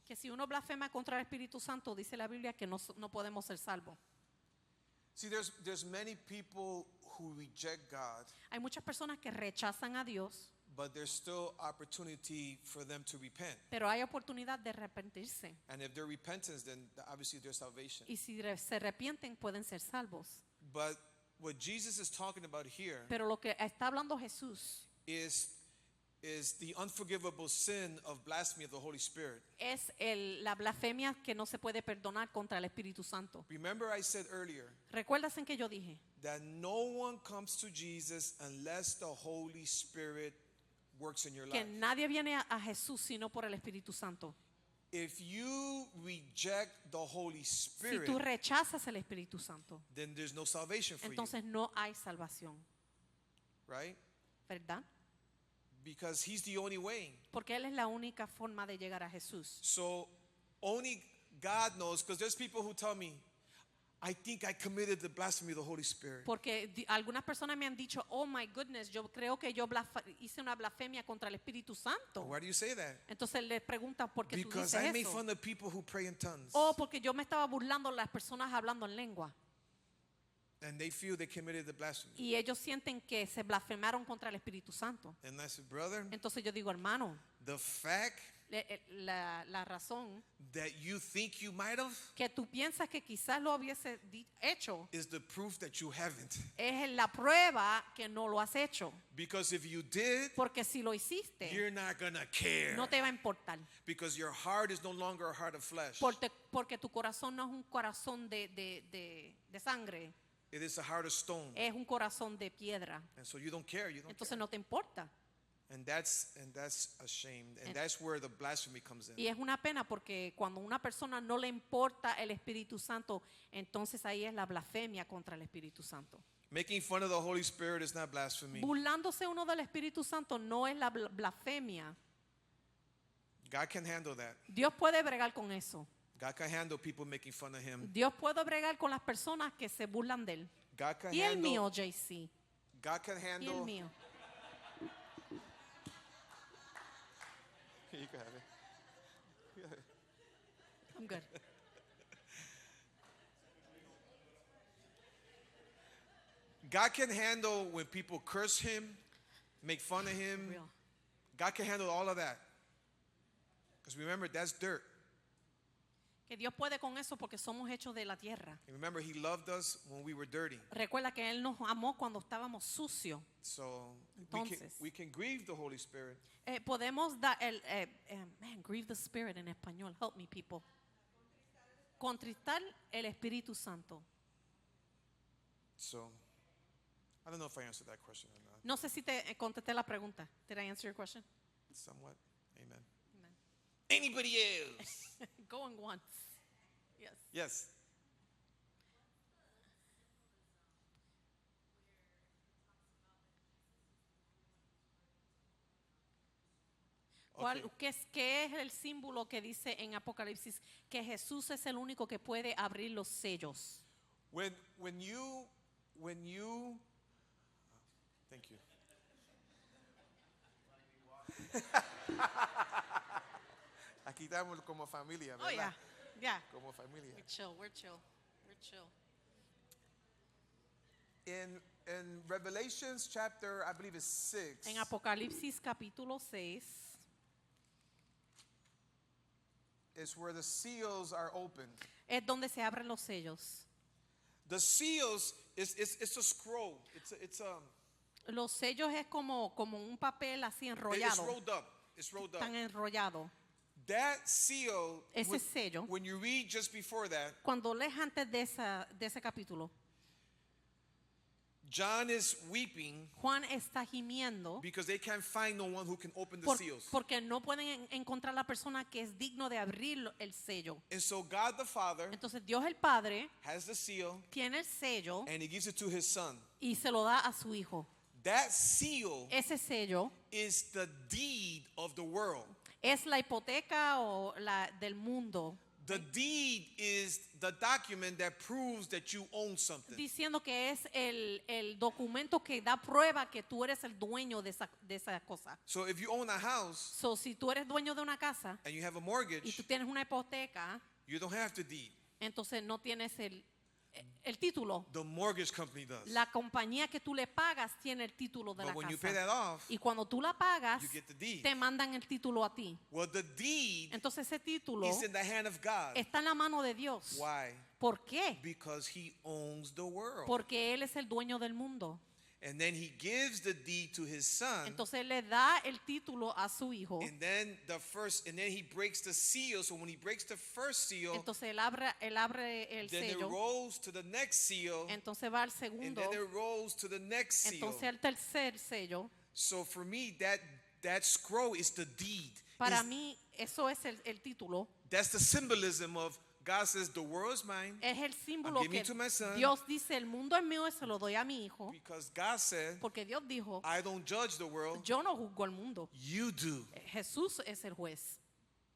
Que si uno blasfema contra el Espíritu Santo, dice la Biblia que no podemos ser salvos. See, there's many people who reject God, Hay muchas personas que rechazan a Dios, but there's still opportunity for them to repent. pero hay oportunidad de arrepentirse. And if they're repentance, then obviously there's salvation. Y si se arrepienten, pueden ser salvos. But what Jesus is talking about here Pero lo que está hablando Jesús is the unforgivable sin of blasphemy of the Holy Spirit. es la blasfemia que no se puede perdonar contra el Espíritu Santo. Remember I said earlier ¿Recuerdas en que yo dije? that no one comes to Jesus unless the Holy Spirit works in your Que life. nadie viene a Jesús sino por el Espíritu Santo. If you reject the Holy Si Spirit, tú rechazas el Espíritu Santo, then there's no salvation for you, entonces no hay salvación, right? ¿verdad? Because he's the only way. Porque Él es la única forma de llegar a Jesús. So only God knows, because there's people who tell me, I think I committed the blasphemy of the Holy Spirit. Porque algunas personas me han dicho, oh my goodness, yo creo que yo hice una blasfemia contra el Espíritu Santo. Why do you say that? Entonces les preguntan, ¿por qué tú Because dices I made eso? fun of people who pray in tongues. Oh, porque yo me estaba burlando de las personas hablando en lengua. And they feel they committed the blasphemy. Y ellos sienten que se blasfemaron contra el Espíritu Santo. And I said, brother, Entonces yo digo, hermano, the fact la razón that you think you might have que tú piensas que quizás lo hubiese hecho is the proof that you haven't. es la prueba que no lo has hecho. Because if you did, Porque si lo hiciste, you're not going to care. no te va a importar. Because your heart is no longer a heart of flesh. Porque tu corazón no es un corazón de sangre, It is a heart of stone. es un corazón de piedra. And so you don't care. You don't Entonces care. no te importa. And that's a shame. And that's where the blasphemy comes in. Y es una pena porque cuando a una persona no le importa el Espíritu Santo, entonces ahí es la blasfemia contra el Espíritu Santo. Making fun of the Holy Spirit is not blasphemy. Burlándose uno del Espíritu Santo no es la blasfemia. God can handle that. Dios puede bregar con eso. God can handle people making fun of him. Dios puede bregar con las personas que se burlan de él. God can Y el handle. mío, JC. God can Y el handle. mío. You can have it. I'm good. God can handle when people curse him, make fun of him. Real. God can handle all of that. Because remember, that's dirt. Que Dios puede con eso porque somos hechos de la tierra. And remember, he loved us when we were dirty. Recuerda que Él nos amó cuando estábamos sucios. So Entonces. we can grieve the Holy Spirit. Podemos dar man, grieve the Spirit en español. Help me, people. Contristar el Espíritu Santo. So I don't know if I answered that question or not. No sé si te contesté la pregunta. Did I answer your question? Somewhat. Amen. Amen. Anybody else? Going once. Yes. Yes. Okay. ¿Qué es el símbolo que dice en Apocalipsis que Jesús es el único que puede abrir los sellos? When you thank you. Aquí estamos como familia, Oh, ¿verdad? yeah. Como familia. We're chill. In Revelations chapter, I believe it's 6. En Apocalipsis capítulo 6 is where the seals are opened. es donde se abren los sellos. The seals it's a scroll. It's Los sellos es como un papel así it's enrollado. rolled up. It's rolled up. Están enrollados. That seal, Ese sello. when you read just before that, Cuando lees antes de ese capítulo, John is weeping Juan está gimiendo because they can't find no one who can open the seals. porque no pueden encontrar la persona que es digno de abrir el sello. And so God the Father Entonces Dios el Padre has the seal tiene el sello and he gives it to his son. y se lo da a su hijo. That seal Ese sello is the deed of the world. es la hipoteca o del mundo. The deed is the document that proves that you own something. Diciendo que es el documento que da prueba que tú eres el dueño de esa cosa. So if you own a house So, si tú eres dueño de una casa and you have a y mortgage, tú tienes una hipoteca, you don't have the deed. entonces no tienes el título. The mortgage company does. La compañía que tú le pagas tiene el título de But la when you pay casa. that off, Y cuando tú la pagas, you get the deed. te mandan el título a ti. Well, the deed Entonces ese título is in the hand of God. está en la mano de Dios. Why? ¿Por qué? Because he owns the world. Porque Él es el dueño del mundo. And then he gives the deed to his son. Entonces Él le da el título a su hijo. And then he breaks the seal. So when he breaks the first seal, Entonces Él abre el then it sello. rolls to the next seal. Entonces va al And segundo. then it rolls to the next seal. Entonces el tercer sello. So for me, that scroll is the deed. Para Is- mí eso es el título. That's the symbolism of God says, the world is mine. Es el símbolo I'm giving que it to my son. Dios dice, el mundo es mío y se lo doy a mi hijo. Because God said, Porque Dios dijo, I don't judge the world. yo no juzgo al mundo. You do. Jesús es el juez.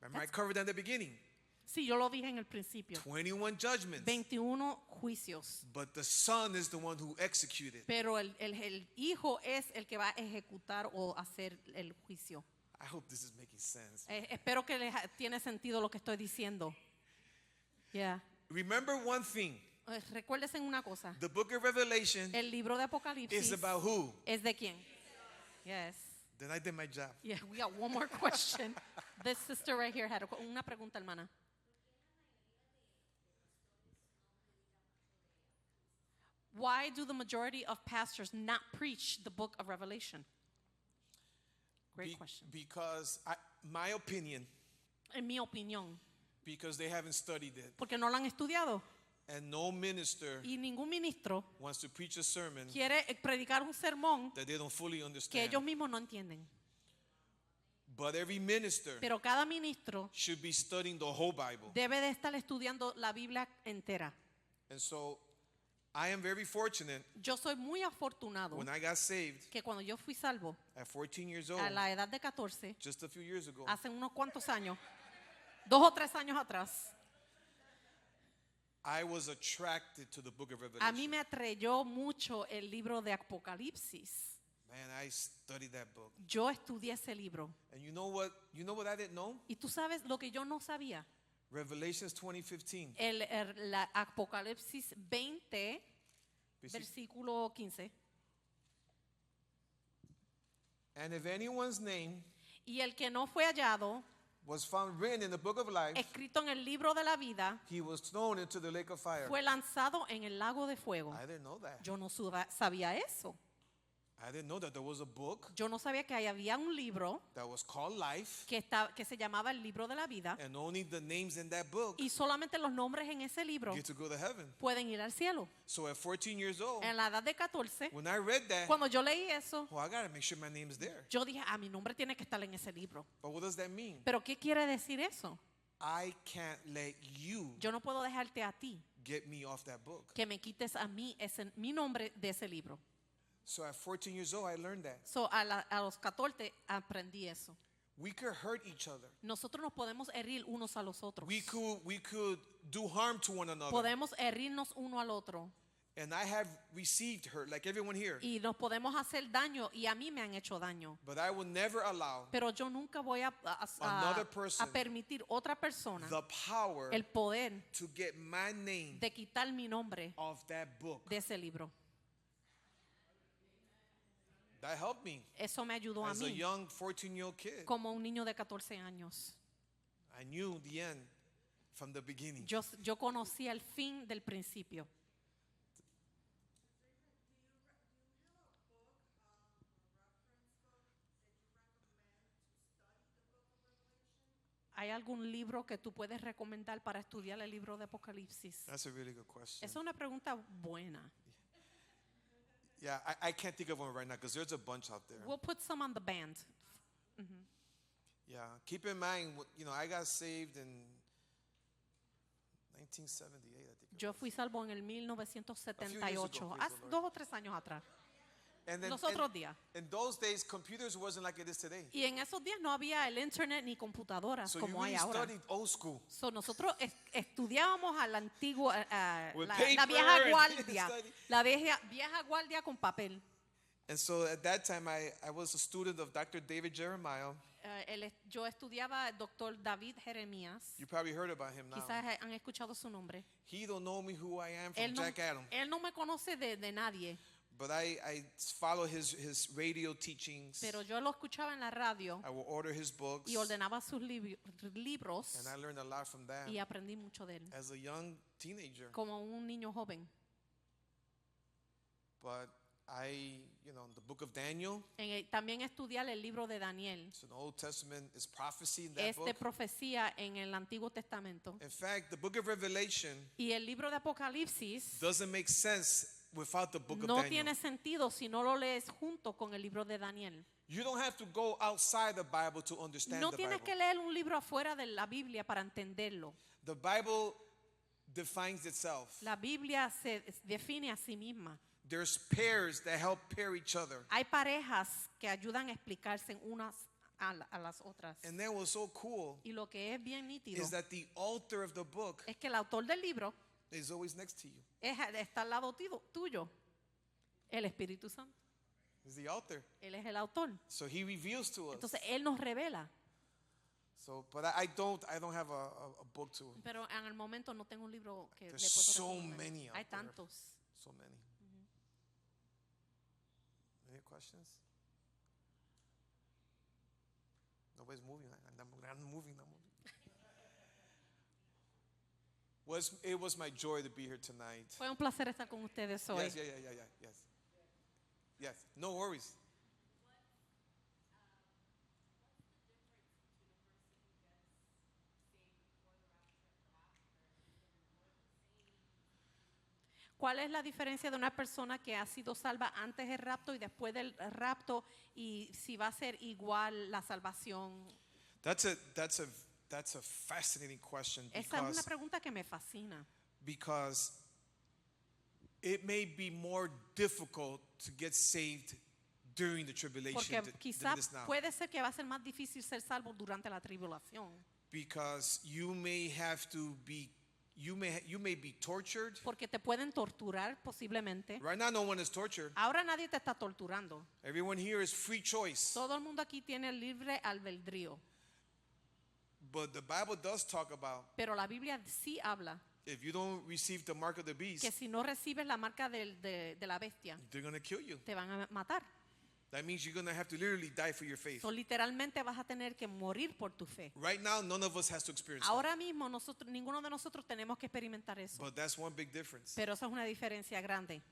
Remember I covered that at the beginning. Sí, yo lo dije en el principio. 21 judgments. 21 juicios. But the son is the one who executed. Pero el hijo es el que va a ejecutar o hacer el juicio. I hope this is making sense. Espero que tiene sentido lo que estoy diciendo. Yeah. Remember one thing. Recuérdense una cosa. The book of Revelation El libro de is Apocalipsis about who? es de quién? Yes. Then I did my job. Yeah, we got one more question. This sister right here had una pregunta, hermana. Why do the majority of pastors not preach the book of Revelation? Great question. Because my opinion, En mi opinión, because they haven't studied it. porque no lo han estudiado And no minister y ningún ministro wants to preach a sermon quiere predicar un sermón that they don't fully que understand. ellos mismos no entienden. But every minister Pero cada ministro should be studying the whole Bible. debe de estar estudiando la Biblia entera. And so I am very fortunate Yo soy muy afortunado when I got saved que cuando yo fui salvo at 14 years old, a la edad de 14, just a few years ago, hace unos cuantos años, 2 o 3 años atrás, I was attracted to the book of a mí Revelation. me atrayó mucho el libro de Apocalipsis. Man, I studied that book. Yo estudié ese libro. And you know what? You know what I didn't know? Y tú sabes lo que yo no sabía. Revelations 20:15. La Apocalipsis 20, versículo 15. And if anyone's name Y el que no fue hallado, was found written in the book of life, escrito en el libro de la vida, he was thrown into the lake of fire. fue lanzado en el lago de fuego. I didn't know that. Yo no sabía eso. I didn't know that there was a book Yo no sabía que había un libro that was called Life, que se llamaba el libro de la vida and only the names in that book y solamente los nombres en ese libro get to go to heaven. pueden ir al cielo. So at 14 years old, En la edad de 14, when I read that, cuando yo leí eso, well, I got to make sure my name is there. yo dije, mi nombre tiene que estar en ese libro. But what does that mean? Pero ¿qué quiere decir eso? I can't let you Yo no puedo dejarte a ti get me off that book. que me quites a mí mi nombre de ese libro. So at 14 years old, I learned that. So, a los 14 aprendí eso. We could hurt each other. Nosotros nos podemos herir unos a los otros. We could do harm to one another. Podemos herirnos uno al otro. And I have received hurt, like everyone here. Y nos podemos hacer daño y a mí me han hecho daño. But I will never allow Pero yo nunca voy Another person a permitir otra persona the power el poder to get my name de quitar mi nombre off that book. de ese libro. That helped me Eso me ayudó a as a mí young 14-year-old kid. como un niño de 14 años. I knew the end from the beginning. Yo conocía el fin del principio. ¿Hay algún libro que tú puedes recomendar para estudiar el libro de Apocalipsis? That's a really good question. Es una pregunta buena. Yeah, I can't think of one right now because there's a bunch out there. We'll put some on the band. Yeah, keep in mind, I got saved in 1978, I think. Yo fui salvo en el 1978, praise the hace Lord. 2 o 3 años atrás. And then los otros días. in those days, computers wasn't like it is today. Y en esos días no había el internet ni computadoras So you como hay really ahora. studied old school. So, nosotros estudiábamos a la antigua, With la paper vieja and guardia, study. la vieja guardia con papel. And so at that time, I was a student of Dr. David Jeremiah. Yo estudiaba al doctor David Jeremías. You probably heard about him now. Quizás han escuchado su nombre. He don't know me who I am from Él no, Jack Adam. él no me conoce de nadie, But I follow his radio teachings. pero yo lo escuchaba en la radio I will order his books. y ordenaba sus libros And I learned a lot from that y aprendí mucho de él, as a young teenager. como un niño joven. But the book of Daniel, También estudiar el libro de Daniel. it's an Old Testament, is prophecy in that Es de book. profecía en el Antiguo Testamento. In fact, the book of Revelation Y el libro de Apocalipsis doesn't make sense without the book of no Daniel. tiene sentido si no lo lees junto con el libro de Daniel. You don't have to go outside the Bible to understand No the tienes Bible. que leer un libro afuera de la Biblia para entenderlo. The Bible defines itself. La Biblia se define a sí misma. There's pairs that help pair each other. Hay parejas que ayudan a explicarse unas a las otras. And then what's so cool Y lo que es bien nítido is that the author of the book es que el autor del libro is always next to you. está al lado tuyo, el Espíritu Santo. He's the author. Él es el autor. So he reveals to us. Entonces él nos revela. So, but I don't have a book to. Pero en el momento no tengo un libro que There's le puedo so recomendar. many out Hay there. tantos. So many. Any questions? Nobody's moving. I'm moving. It was my joy to be here tonight. Fue un placer estar con ustedes hoy. Yes. No worries. ¿Cuál es la diferencia de una persona que ha sido salva antes del rapto y después del rapto, y si va a ser igual la salvación? That's a fascinating question Esa es una pregunta que me fascina. because it may be more difficult to get saved during the tribulation Porque than it quizás is now. puede ser que va a ser más difícil ser salvo durante la tribulación. Because you may be tortured. Porque te pueden torturar posiblemente. Right now, no one is tortured. Ahora nadie te está torturando. Everyone here is free choice. Todo el mundo aquí tiene libre albedrío. But the Bible does talk about Pero la Biblia sí habla if you don't receive the mark of the que beast, si no recibes la marca de la bestia, they're going to kill you. te van a matar. That means you're going to have to literally die for your faith. So, literalmente vas a tener que morir por tu fe. Right now, none of us has to experience that. Ahora mismo ninguno de nosotros tenemos que experimentar eso. But that's one big difference. Pero eso es una diferencia grande.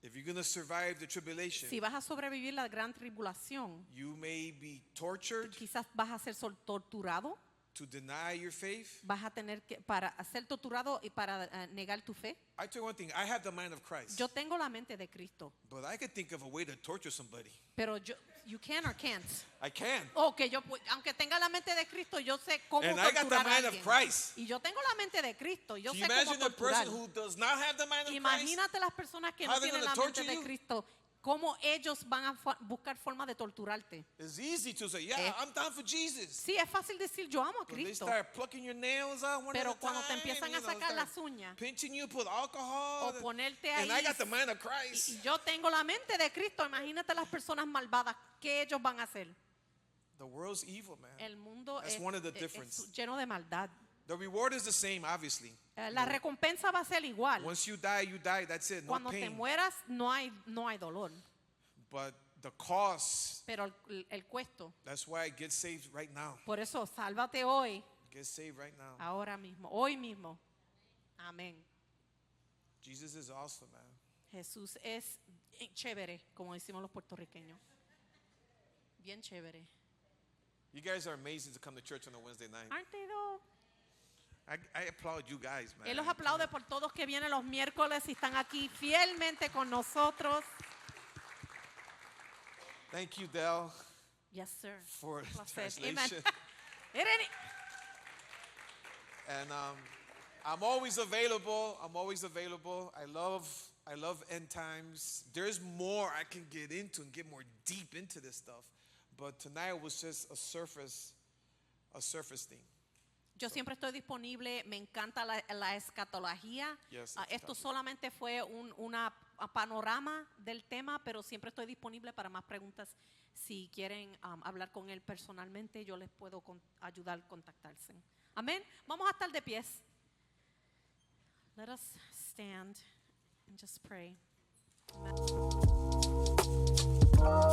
If you're going to survive the tribulation, Si vas a sobrevivir la gran tribulación, you may be tortured quizás vas a ser torturado, to deny your faith. vas a tener que para ser torturado y para negar tu fe. I tell you one thing, I have the mind of Christ. Yo tengo la mente de Cristo, But I could think of a way to torture somebody. pero you can or can't. I can. Okay, aunque tenga la mente de Cristo, yo sé cómo And I got the torturar a mind of alguien. Christ. Y yo tengo la mente de Cristo, yo Can sé you cómo imagine a torturar. person who does not have the mind of Christ? Imagínate las personas que How no they tienen gonna la mente torture de you? Cristo, cómo ellos van a buscar forma de torturarte. It's easy to say, yeah, I'm down for Jesus. Sí, es fácil decir yo amo a But they Cristo, start plucking your nails out one pero at a cuando te time, empiezan a sacar start las uñas pinching you, put alcohol. o ponerte And ahí, I got the mind of y Christ. yo tengo la mente de Cristo, imagínate las personas malvadas, ¿qué ellos van a hacer? The world's evil, man. El mundo That's es, one of the es difference. lleno de maldad. The reward is the same, obviously. La recompensa va a ser igual. Once you die, that's it. No Cuando te pain. mueras no hay dolor, But the cost, pero el cuesto. that's why I get saved right now. Por eso, sálvate hoy, Get saved right now. ahora mismo, hoy mismo. Amén. Jesus is awesome, man. Jesús es chévere, como decimos los puertorriqueños. Bien chévere. You guys are amazing to come to church on a Wednesday night. Aren't they though? I applaud you guys, man. Él los aplaude por todos que vienen los miércoles y están aquí fielmente con nosotros. Thank you, Del, Yes, sir. for the Placer. Amen. translation. Irene. And I'm always available. I love I love end times. There's more I can get into and get more deep into this stuff. But tonight was just a surface thing. Yo siempre estoy disponible, me encanta la escatología. Yes, Esto escatología. solamente fue una panorama del tema, pero siempre estoy disponible para más preguntas. Si quieren hablar con él personalmente, yo les puedo ayudar a contactarse. Amén. Vamos a estar de pies. Let us stand and just pray. Amen.